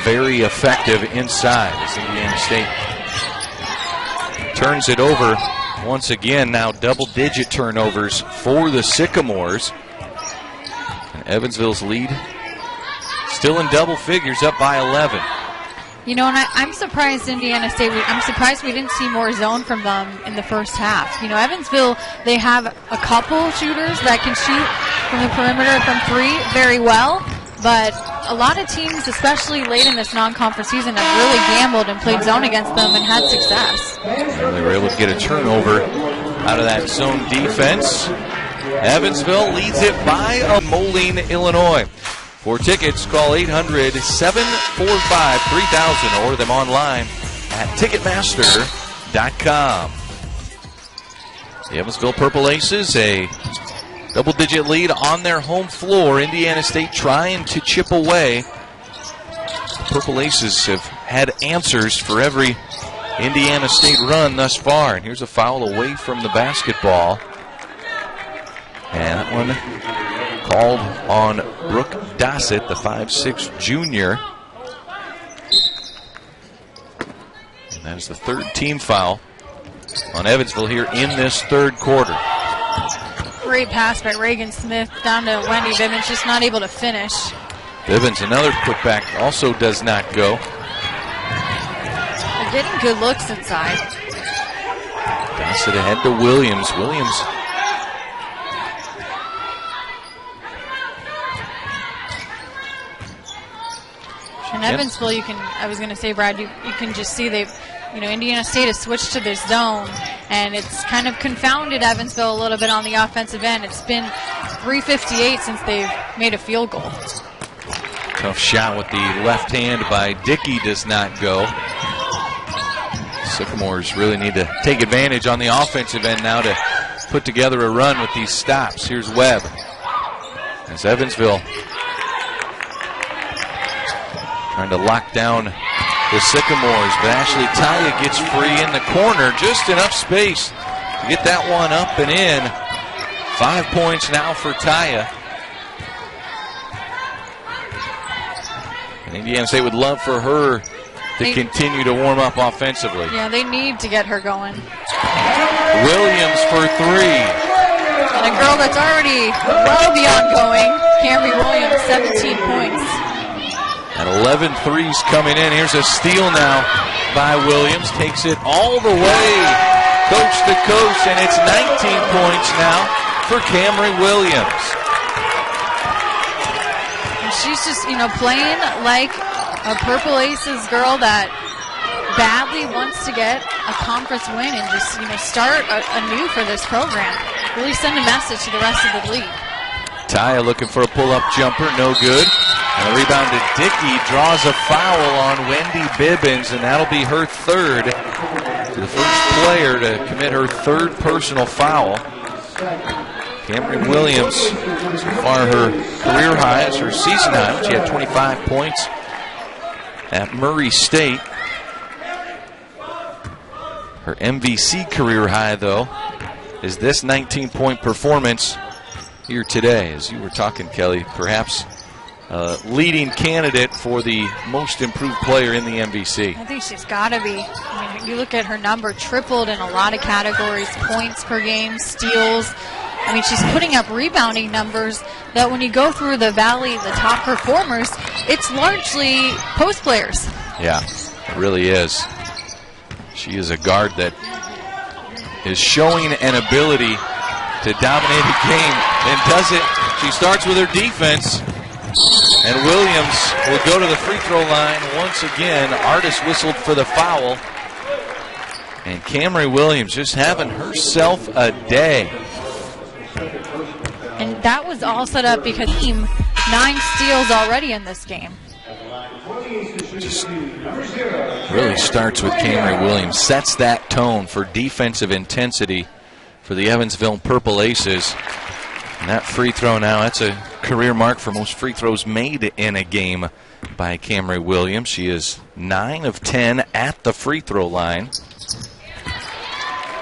very effective inside as Indiana State turns it over once again. Now double-digit turnovers for the Sycamores. And Evansville's lead still in double figures, up by 11. And I'm surprised I'm surprised we didn't see more zone from them in the first half. Evansville, they have a couple shooters that can shoot from the perimeter from 3 very well, but a lot of teams, especially late in this non-conference season, have really gambled and played zone against them and had success. And they were able to get a turnover out of that zone defense. Evansville leads it by a Moline, Illinois. For tickets, call 800-745-3000 or them online at Ticketmaster.com. The Evansville Purple Aces, a double-digit lead on their home floor. Indiana State trying to chip away. The Purple Aces have had answers for every Indiana State run thus far. And here's a foul away from the basketball. And that one called on Brooke Dossett, the 5'6" junior. And that is the third team foul on Evansville here in this third quarter. Great pass by Reagan Smith down to Wendy Bibbins, just not able to finish. Bibbins, another putback, also does not go. They're getting good looks inside. Pass it ahead to Williams. Williams. In Evansville, I was going to say, Brad, you can just see Indiana State has switched to this zone, and it's kind of confounded Evansville a little bit on the offensive end. It's been 3:58 since they've made a field goal. Tough shot with the left hand by Dickey, does not go. Sycamores really need to take advantage on the offensive end now to put together a run with these stops. Here's Webb. As Evansville trying to lock down the Sycamores, but Ashley Taya gets free in the corner. Just enough space to get that one up and in. 5 points now for Taya. And Indiana State would love for her to continue to warm up offensively. Yeah, they need to get her going. Williams for three. And a girl that's already well beyond going, Camary Williams, 17 points. And 11 threes coming in. Here's a steal now by Williams. Takes it all the way coast to coast, and it's 19 points now for Camary Williams. And she's just, playing like a Purple Aces girl that badly wants to get a conference win and just, start anew for this program. Really send a message to the rest of the league. Taya looking for a pull-up jumper, no good. And the rebound to Dickey, draws a foul on Wendy Bibbins, and that'll be her third. The first player to commit her third personal foul. Camary Williams, so far her career high, is her season high. She had 25 points at Murray State. Her MVC career high, though, is this 19-point performance here today. As you were talking, Kelly, perhaps leading candidate for the most improved player in the MVC. I think she's got to be. You look at her number, tripled in a lot of categories, points per game, steals. She's putting up rebounding numbers that when you go through the Valley, the top performers, it's largely post players. Yeah, it really is. She is a guard that is showing an ability to dominate a game and does it. She starts with her defense, and Williams will go to the free throw line once again. Artis whistled for the foul, and Camary Williams just having herself a day. And that was all set up because team 9 steals already in this game. Just really starts with Camary Williams, sets that tone for defensive intensity for the Evansville Purple Aces. And that free throw now, that's a career mark for most free throws made in a game by Camary Williams. She is 9 of 10 at the free throw line.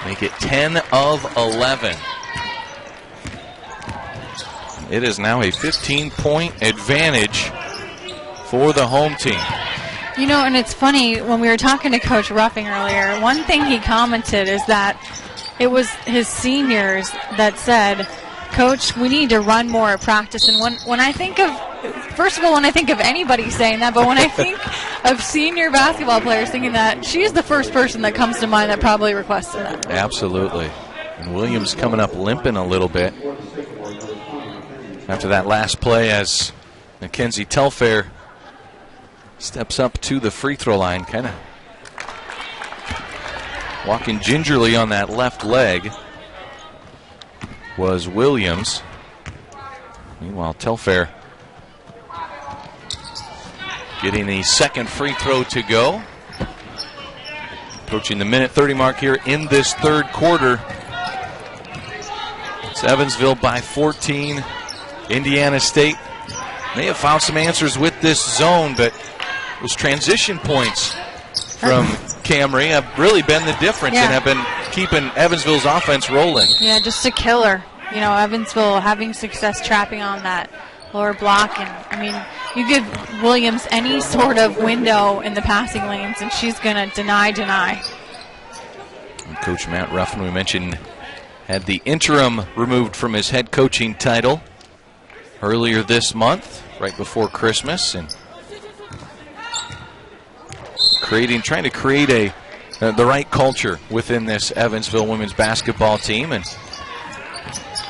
Make it 10 of 11. It is now a 15-point advantage for the home team. And it's funny, when we were talking to Coach Ruffing earlier, one thing he commented is that it was his seniors that said, Coach, we need to run more at practice. And when I think of, first of all, when I think of anybody saying that, but when I think of senior basketball players thinking that, she's the first person that comes to mind that probably requested that. Absolutely. And Williams coming up limping a little bit after that last play as Mackenzie Telfair steps up to the free throw line, kind of walking gingerly on that left leg was Williams. Meanwhile, Telfair getting the second free throw to go. Approaching the minute 30 mark here in this third quarter. It's Evansville by 14. Indiana State may have found some answers with this zone, but those transition points from Camary have really been the difference and have been keeping Evansville's offense rolling. Yeah, just a killer. Evansville having success trapping on that lower block. And, you give Williams any sort of window in the passing lanes, and she's going to deny. And Coach Matt Ruffin, we mentioned had the interim removed from his head coaching title earlier this month, right before Christmas, and trying to create the right culture within this Evansville women's basketball team. And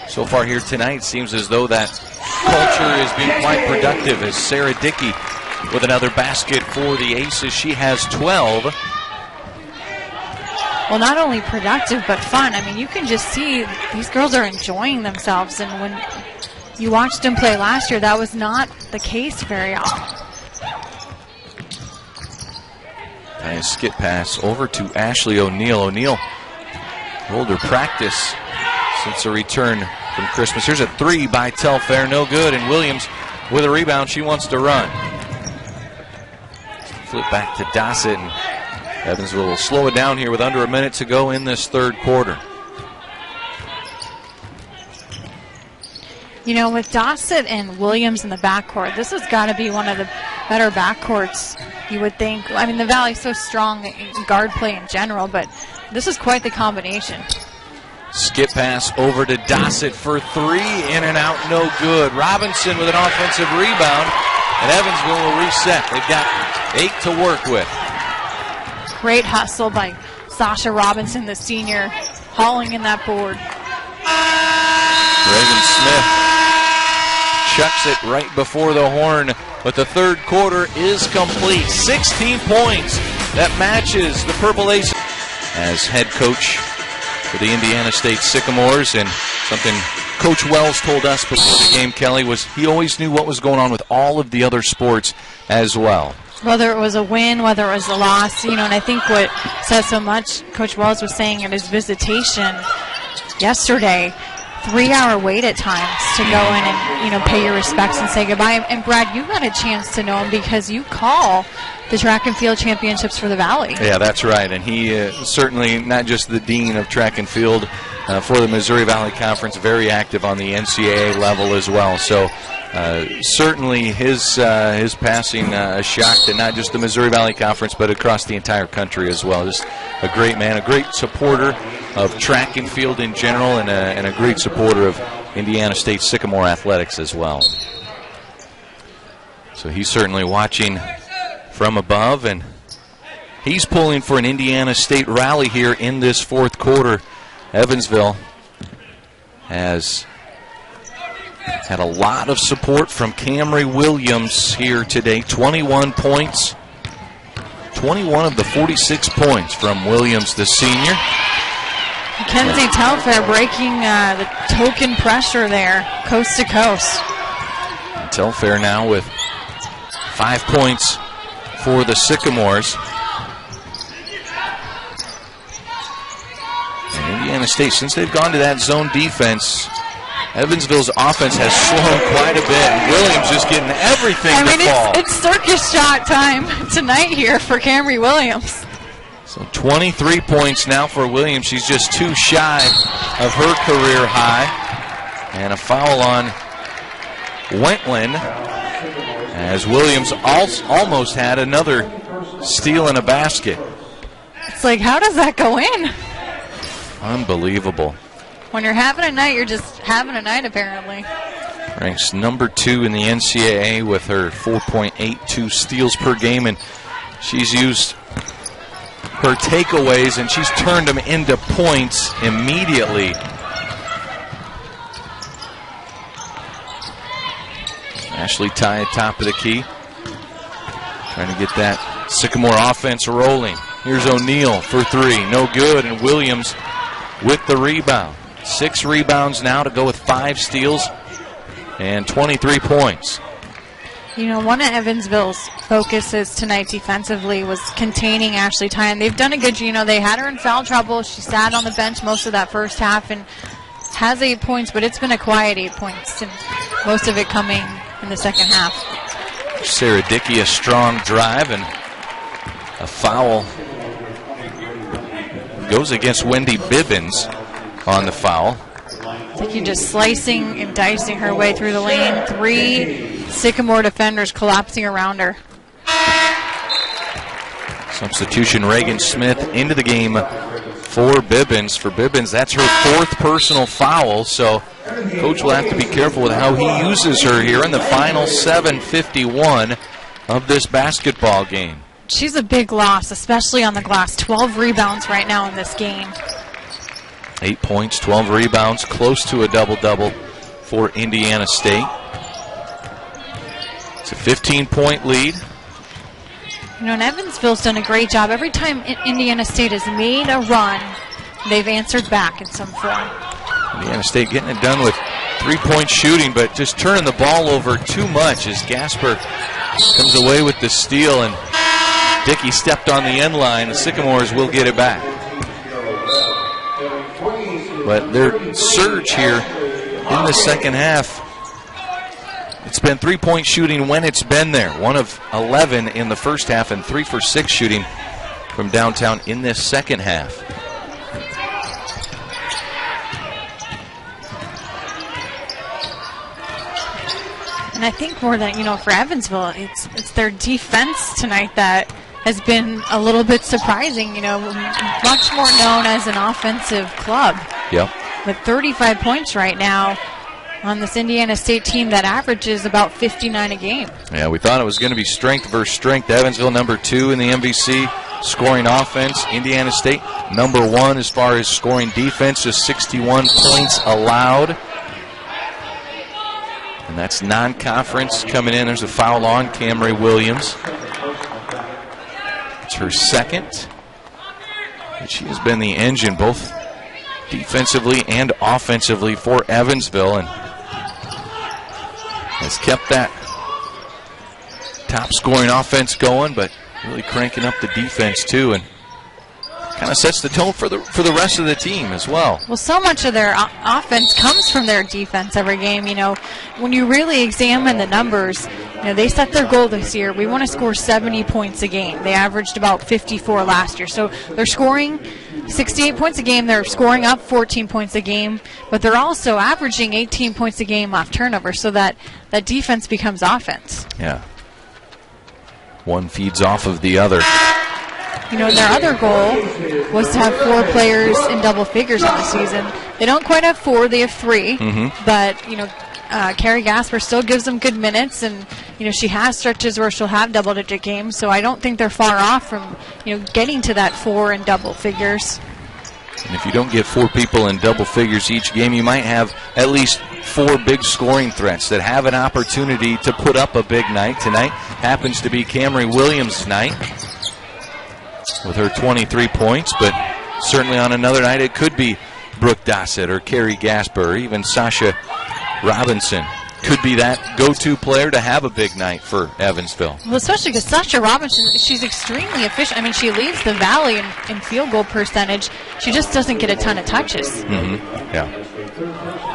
so far here tonight, seems as though that culture is being quite productive, as Sarah Dickey with another basket for the Aces. She has 12. Well, not only productive, but fun. I mean, you can just see these girls are enjoying themselves. And when you watched them play last year, that was not the case very often. Nice skip pass over to Ashley O'Neill. O'Neill rolled her practice since a return from Christmas. Here's a three by Telfair, no good. And Williams with a rebound. She wants to run. Flip back to Dossett, and Evansville will slow it down here with under a minute to go in this third quarter. You know, with Dossett and Williams in the backcourt, this has got to be one of the better backcourts, you would think. I mean, the Valley's so strong in guard play in general, but this is quite the combination. Skip pass over to Dossett for three, in and out, no good. Robinson with an offensive rebound, and Evansville will reset. They've got 8 to work with. Great hustle by Sasha Robinson, the senior, hauling in that board. Reagan Smith chucks it right before the horn, but the third quarter is complete. 16 points that matches the Purple Aces. As head coach for the Indiana State Sycamores, and something Coach Wells told us before the game, Kelly, was he always knew what was going on with all of the other sports as well. Whether it was a win, whether it was a loss, you know, and I think what says so much, Coach Wells was saying at his visitation yesterday, 3-hour wait at times to go in and, you know, pay your respects and say goodbye. And Brad, you got a chance to know him because you call the track and field championships for the Valley. Yeah, that's right. And he certainly not just the dean of track and field for the Missouri Valley Conference, very active on the NCAA level as well. So certainly his passing a shock to not just the Missouri Valley Conference, but across the entire country as well. Just a great man, a great supporter of track and field in general, and a great supporter of Indiana State Sycamore athletics as well. So he's certainly watching from above, and he's pulling for an Indiana State rally here in this fourth quarter. Evansville has had a lot of support from Camary Williams here today. 21 points. 21 of the 46 points from Williams, the senior. Mackenzie Telfair breaking the token pressure there, coast to coast. And Telfair now with 5 points for the Sycamores. And Indiana State, since they've gone to that zone defense, Evansville's offense has slowed quite a bit. Williams just getting everything to fall. It's circus shot time tonight here for Camry Williams. So 23 points now for Williams. She's just 2 shy of her career high. And a foul on Wentland, as Williams almost had another steal and a basket. It's like, how does that go in? Unbelievable. When you're having a night, you're just having a night, apparently. Ranks number 2 in the NCAA with her 4.82 steals per game, and she's used her takeaways and she's turned them into points immediately. Ashley Ty at top of the key, trying to get that Sycamore offense rolling. Here's O'Neill for 3, no good, and Williams with the rebound. 6 rebounds now to go with 5 steals and 23 points. You know, one of Evansville's focuses tonight defensively was containing Ashley Ty, and they've done a good job. You know, they had her in foul trouble. She sat on the bench most of that first half and has 8 points, but it's been a quiet 8 points, and most of it coming in the second half. Sarah Dickey, a strong drive, and a foul goes against Wendy Bibbins on the foul. Dickey just slicing and dicing her way through the lane. 3 Sycamore defenders collapsing around her. Substitution Reagan Smith into the game for Bibbins. For Bibbins, that's her 4th personal foul, so Coach will have to be careful with how he uses her here in the final 7:51 of this basketball game. She's a big loss, especially on the glass. 12 rebounds right now in this game. 8 points, 12 rebounds, close to a double-double for Indiana State. It's a 15-point lead. You know, and Evansville's done a great job. Every time Indiana State has made a run, they've answered back in some form. Indiana State getting it done with 3-point shooting, but just turning the ball over too much as Gasper comes away with the steal, and Dickey stepped on the end line. The Sycamores will get it back. But their surge here in the second half, it's been 3-point shooting when it's been there. 1 of 11 in the first half and 3 for 6 shooting from downtown in this second half. And I think more than, for Evansville, it's their defense tonight that has been a little bit surprising, much more known as an offensive club. Yep. With 35 points right now on this Indiana State team that averages about 59 a game. Yeah, we thought it was going to be strength versus strength. Evansville number 2 in the MVC scoring offense. Indiana State number 1 as far as scoring defense, just 61 points allowed. And that's non-conference coming in. There's a foul on Camary Williams. It's her 2nd. And she has been the engine both defensively and offensively for Evansville, and has kept that top scoring offense going, but really cranking up the defense too, and kind of sets the tone for the rest of the team as well. Well, so much of their offense comes from their defense every game. When you really examine the numbers, they set their goal this year. We want to score 70 points a game. They averaged about 54 last year. So they're scoring 68 points a game. They're scoring up 14 points a game, but they're also averaging 18 points a game off turnover, so that defense becomes offense. Yeah. One feeds off of the other. Their other goal was to have 4 players in double figures on the season. They don't quite have 4, they have 3. But, Carrie Gasper still gives them good minutes, and, she has stretches where she'll have double-digit games, so I don't think they're far off from, getting to that 4 in double figures. And if you don't get 4 people in double figures each game, you might have at least 4 big scoring threats that have an opportunity to put up a big night. Tonight happens to be Camary Williams' night with her 23 points, but certainly on another night it could be Brooke Dossett or Carrie Gasper or even Sasha Robinson. Could be that go-to player to have a big night for Evansville. Well, especially because Sasha Robinson, she's extremely efficient. She leads the Valley in field goal percentage. She just doesn't get a ton of touches. Yeah.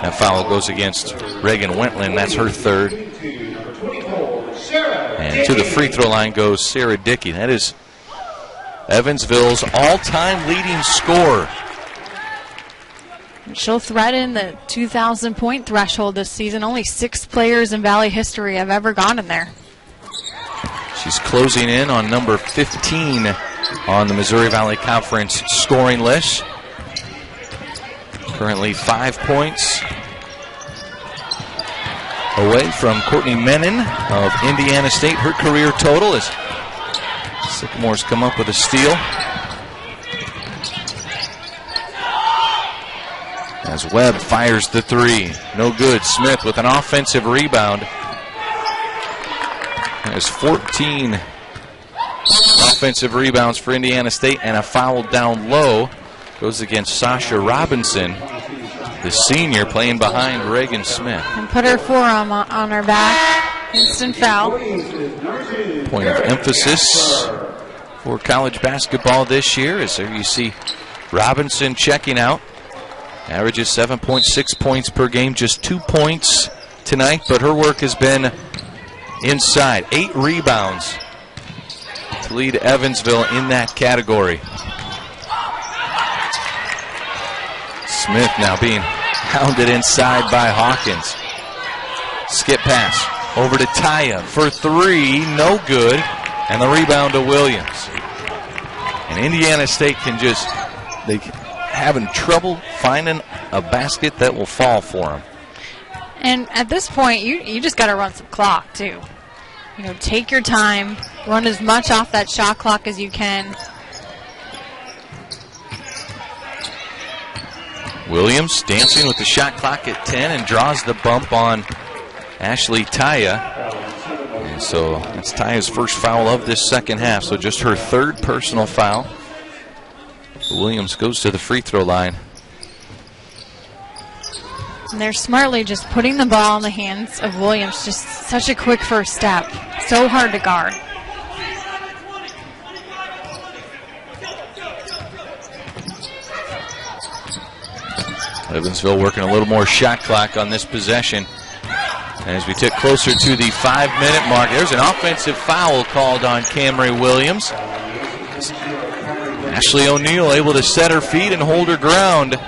That foul goes against Reagan Wentland. That's her 3rd. And to the free throw line goes Sarah Dickey. That is Evansville's all-time leading scorer. She'll threaten the 2,000-point threshold this season. Only 6 players in Valley history have ever gone in there. She's closing in on number 15 on the Missouri Valley Conference scoring list. Currently 5 points away from Courtney Menon of Indiana State. Her career total is Sycamores come up with a steal. As Webb fires the 3. No good. Smith with an offensive rebound. There's 14 offensive rebounds for Indiana State, and a foul down low goes against Sasha Robinson, the senior, playing behind Reagan Smith. And put her forearm on her back. Instant foul. Point of emphasis for college basketball this year, as there you see Robinson checking out. Averages 7.6 points per game, just 2 points tonight, but her work has been inside. 8 rebounds to lead Evansville in that category. Smith now being hounded inside by Hawkins. Skip pass over to Taya for 3, no good, and the rebound to Williams. And Indiana State can just, having trouble finding a basket that will fall for them. And at this point, you just got to run some clock, too. Take your time, run as much off that shot clock as you can. Williams dancing with the shot clock at 10 and draws the bump on Ashley Taya. And so that's Taya's first foul of this second half, so just her third personal foul. Williams goes to the free throw line. And they're smartly just putting the ball in the hands of Williams. Just such a quick first step. So hard to guard. Evansville working a little more shot clock on this possession. As we tick closer to the 5-minute mark, there's an offensive foul called on Camary Williams. Ashley O'Neal able to set her feet and hold her ground.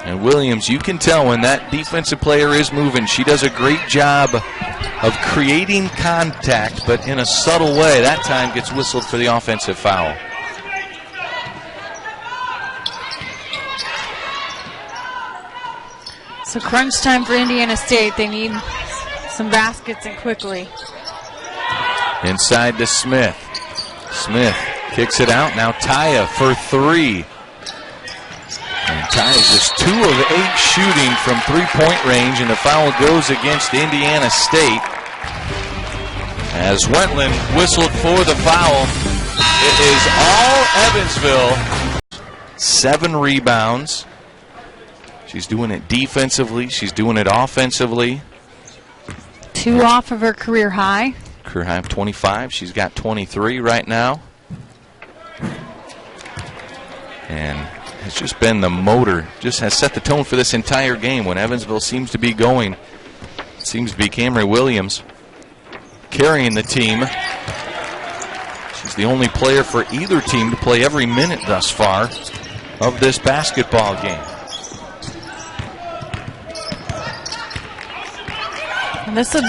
And Williams, you can tell when that defensive player is moving. She does a great job of creating contact, but in a subtle way. That time gets whistled for the offensive foul. So crunch time for Indiana State. They need some baskets and quickly. Inside to Smith. Smith kicks it out. Now Taya for three. And Taya's just 2 of 8 shooting from three-point range, and the foul goes against Indiana State. As Wentland whistled for the foul, it is all Evansville. 7 rebounds. She's doing it defensively. She's doing it offensively. 2 off of her career high. Career high of 25. She's got 23 right now. And it's just been the motor. Just has set the tone for this entire game. When Evansville seems to be going, it seems to be Camary Williams carrying the team. She's the only player for either team to play every minute thus far of this basketball game. And this would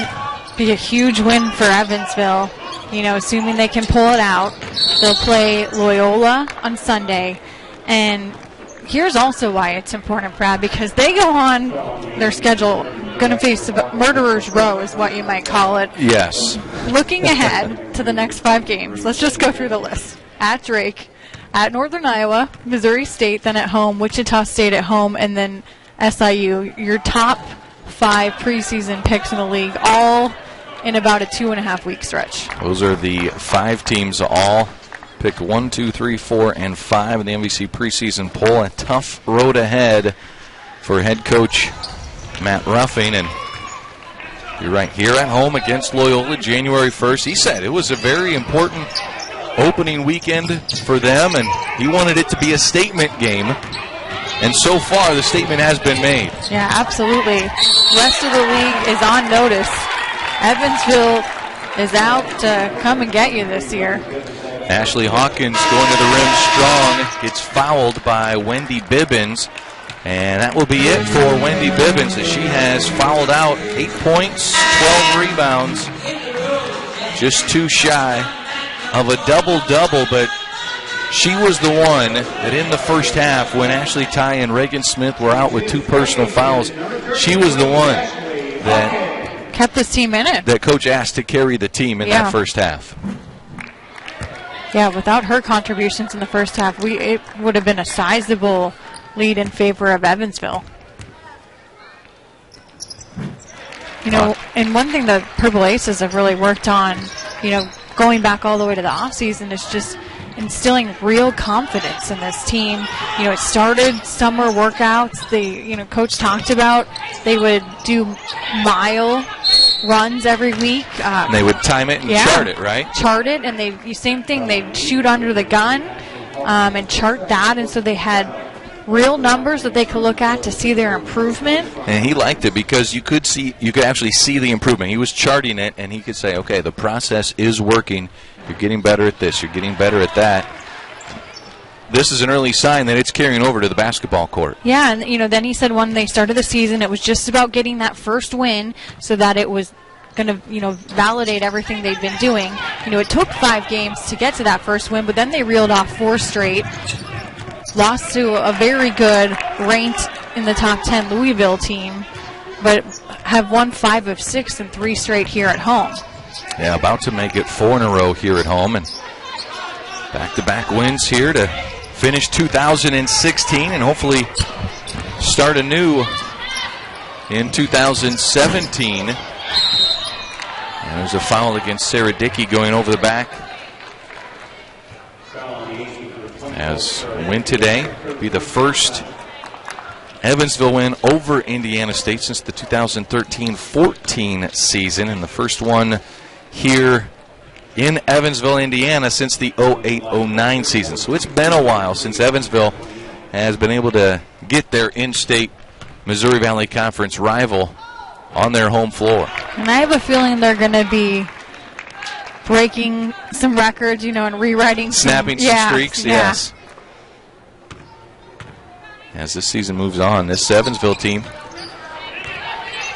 be a huge win for Evansville. Assuming they can pull it out. They'll play Loyola on Sunday. And here's also why it's important, Brad, because they go on their schedule, going to face murderer's row is what you might call it. Yes. Looking ahead to the next 5 games, let's just go through the list. At Drake, at Northern Iowa, Missouri State, then at home, Wichita State at home, and then SIU. Your top 5 preseason picks in the league, all in about a 2.5-week stretch. Those are the 5 teams all picked 1, 2, 3, 4, and 5 in the MVC preseason poll. A tough road ahead for head coach Matt Ruffing. And you're right, here at home against Loyola, January 1st. He said it was a very important opening weekend for them, and he wanted it to be a statement game. And so far, the statement has been made. Yeah, absolutely. The rest of the league is on notice. Evansville is out to come and get you this year. Ashley Hawkins going to the rim strong, gets fouled by Wendy Bibbins. And that will be it for Wendy Bibbins, as she has fouled out 8 points, 12 rebounds. Just too shy of a double-double, but she was the one that in the first half, when Ashley Ty and Reagan Smith were out with 2 personal fouls, she was the one that kept this team in it. That coach asked to carry the team in that first half. Yeah, without her contributions in the first half, it would have been a sizable lead in favor of Evansville. And one thing that Purple Aces have really worked on, going back all the way to the offseason, is just instilling real confidence in this team. It started summer workouts. Coach talked about they would do mile runs every week. And they would time it and chart it, right? Chart it, and same thing. They'd shoot under the gun and chart that, and so they had real numbers that they could look at to see their improvement. And he liked it because you could actually see the improvement. He was charting it, and he could say, okay, the process is working. You're getting better at this. You're getting better at that. This is an early sign that it's carrying over to the basketball court. Yeah, and then he said when they started the season, it was just about getting that first win so that it was going to, validate everything they'd been doing. It took 5 games to get to that first win, but then they reeled off 4 straight. lost to a very good, ranked in the top 10 Louisville team, but have won 5 of 6 and 3 straight here at home. Yeah, about to make it 4 in a row here at home, and back-to-back wins here to finish 2016 and hopefully start anew in 2017. And there's a foul against Sarah Dickey going over the back. As win today, be the first Evansville win over Indiana State since the 2013-14 season, and the first one here in Evansville, Indiana since the 08-09 season. So it's been a while since Evansville has been able to get their in-state Missouri Valley Conference rival on their home floor. And I have a feeling they're going to be breaking some records, and rewriting snapping some streaks, yes. As this season moves on, this Evansville team,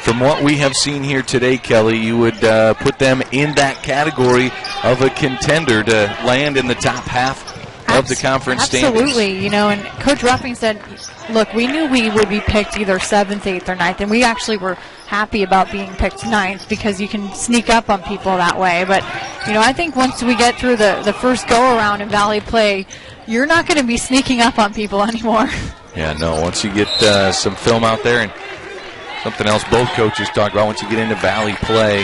from what we have seen here today, Kelly, you would put them in that category of a contender to land in the top half of the conference standings. Absolutely, and Coach Ruffing said, look, we knew we would be picked either 7th, 8th, or 9th, and we actually were happy about being picked 9th because you can sneak up on people that way. But, I think once we get through the first go-around in Valley play, you're not going to be sneaking up on people anymore. Yeah, no, once you get some film out there, and something else both coaches talk about, once you get into Valley play,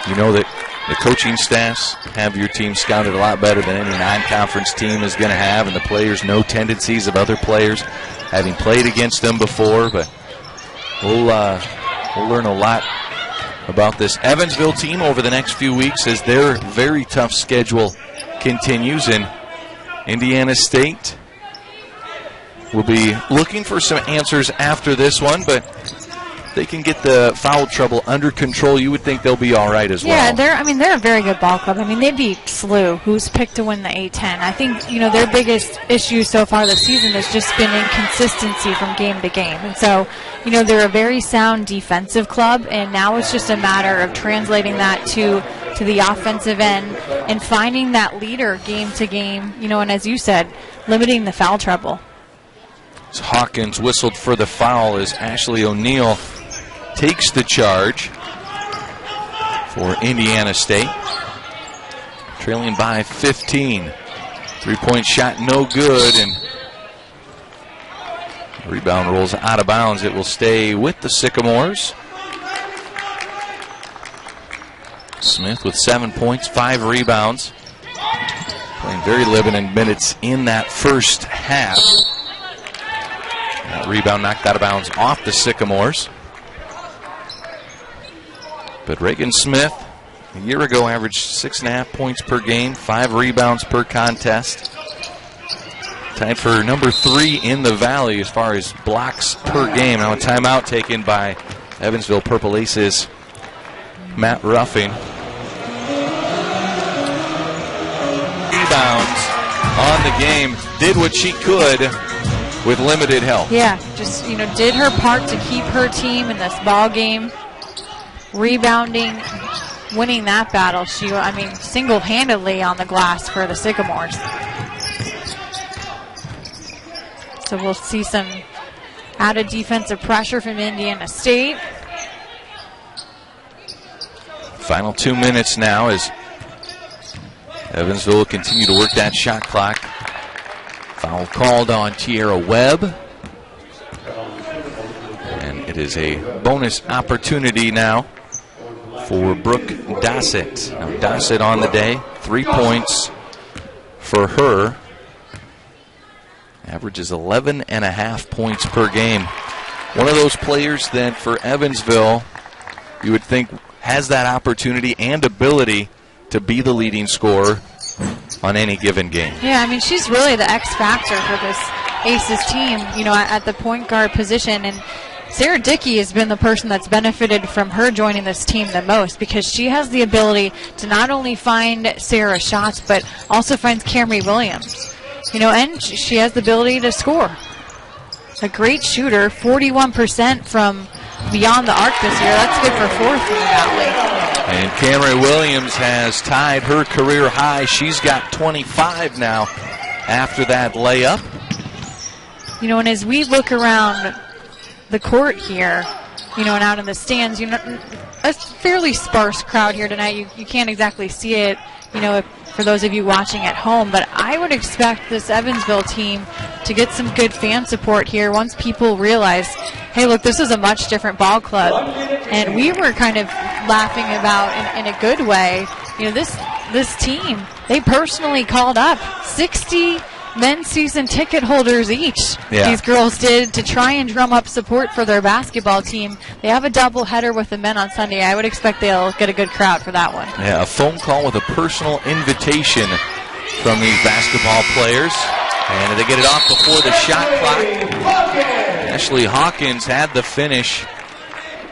you know that the coaching staffs have your team scouted a lot better than any non-conference team is going to have, and the players know tendencies of other players, having played against them before. But we'll learn a lot about this Evansville team over the next few weeks as their very tough schedule continues. And Indiana State will be looking for some answers after this one, but they can get the foul trouble under control. You would think they'll be all right as well. Yeah, they're a very good ball club. They beat SLU, who's picked to win the A-10. I think, their biggest issue so far this season has just been inconsistency from game to game. And so, they're a very sound defensive club, and now it's just a matter of translating that to the offensive end and finding that leader game to game, and as you said, limiting the foul trouble. As Hawkins whistled for the foul as Ashley O'Neill takes the charge for Indiana State. Trailing by 15. Three-point shot no good, and rebound rolls out of bounds. It will stay with the Sycamores. Smith with 7 points, 5 rebounds. Playing very limited minutes in that first half. That rebound knocked out of bounds off the Sycamores. But Reagan Smith, a year ago, averaged 6.5 points per game, 5 rebounds per contest. Tied for number 3 in the Valley as far as blocks per game. Now a timeout taken by Evansville Purple Aces' Matt Ruffing. Rebounds on the game, did what she could with limited help. Yeah, just, did her part to keep her team in this ball game. Rebounding, winning that battle. She, single-handedly on the glass for the Sycamores. So we'll see some added defensive pressure from Indiana State. Final 2 minutes now as Evansville will continue to work that shot clock. Foul called on Tierra Webb. And it is a bonus opportunity now for Brooke Dossett. Now Dossett on the day, 3 points for her. Averages 11.5 points per game. One of those players that for Evansville, you would think has that opportunity and ability to be the leading scorer on any given game. Yeah, she's really the X factor for this Aces team, at the point guard position. And Sarah Dickey has been the person that's benefited from her joining this team the most because she has the ability to not only find Sarah shots, but also finds Camary Williams. And she has the ability to score. A great shooter, 41% from beyond the arc this year. That's good for 4th in the Valley. And Camary Williams has tied her career high. She's got 25 now after that layup. You know, and as we look around the court here, you know, and out in the stands, you know, a fairly sparse crowd here tonight. You can't exactly see it, you know, for those of you watching at home, but I would expect this Evansville team to get some good fan support here once people realize, hey, look, this is a much different ball club. And we were kind of laughing about, in a good way, you know, this team, they personally called up 60 men's season ticket holders each. Yeah. These girls did, to try and drum up support for their basketball team. They have a doubleheader with the men on Sunday. I would expect they'll get a good crowd for that one. Yeah, a phone call with a personal invitation from these basketball players. And they get it off before the shot clock. Ashley Hawkins had the finish.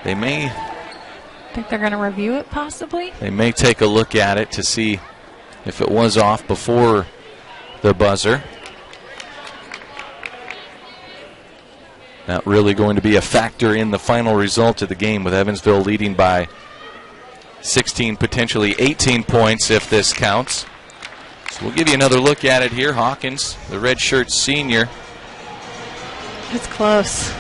They may... Think they're going to review it, possibly? They may take a look at it to see if it was off before the buzzer. Not really going to be a factor in the final result of the game, with Evansville leading by 16, potentially 18 points if this counts. So we'll give you another look at it here. Hawkins, the redshirt senior. It's close.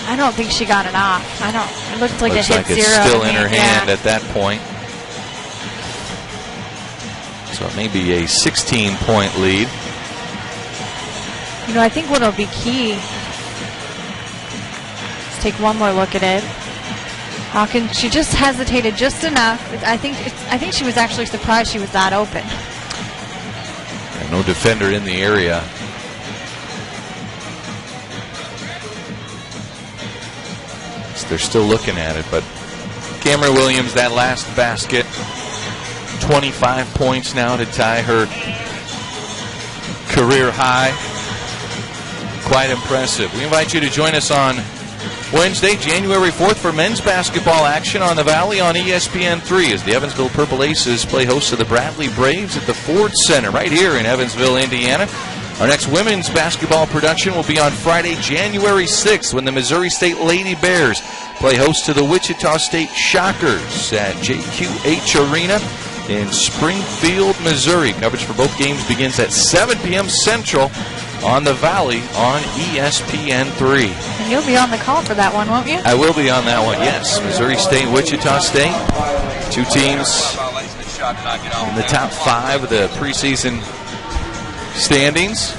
I don't think she got it off. It looked like Looks it hit like it's zero. still in her hand at that point. So it may be a 16-point lead. You know, I think what'll be key, let's take one more look at it. Hawkins, she just hesitated just enough. I think she was actually surprised she was that open. And no defender in the area. So they're still looking at it, but Camary Williams, that last basket, 25 points now to tie her career high. Quite impressive. We invite you to join us on Wednesday, January 4th for men's basketball action on the Valley on ESPN3 as the Evansville Purple Aces play host to the Bradley Braves at the Ford Center right here in Evansville, Indiana. Our next women's basketball production will be on Friday, January 6th when the Missouri State Lady Bears play host to the Wichita State Shockers at JQH Arena in Springfield, Missouri. Coverage for both games begins at 7 p.m. Central on the Valley on ESPN3. And you'll be on the call for that one, won't you? I will be on that one, yes. Missouri State, Wichita State. Two teams in the top 5 of the preseason standings.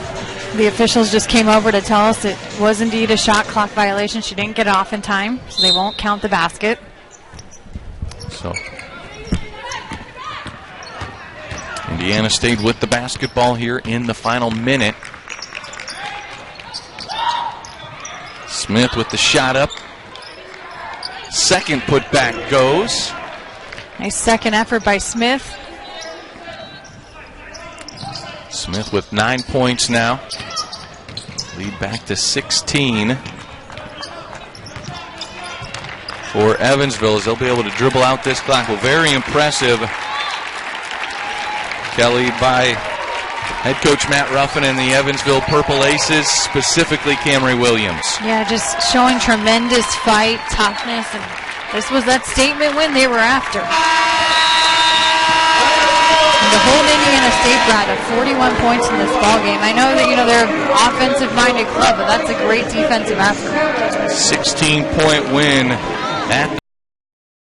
The officials just came over to tell us it was indeed a shot clock violation. She didn't get it off in time, so they won't count the basket. So Indiana stayed with the basketball here in the final minute. Smith with the shot up. Second putback goes. Nice second effort by Smith. Smith with 9 points now. Lead back to 16 for Evansville as they'll be able to dribble out this clock. Well, very impressive, Kelly, by head coach Matt Ruffin and the Evansville Purple Aces, specifically Camary Williams. Yeah, just showing tremendous fight, toughness, and this was that statement win they were after. And to hold Indiana State, Brad, to 41 points in this ball game. I know that, you know, they're an offensive-minded club, but that's a great defensive effort. 16-point win at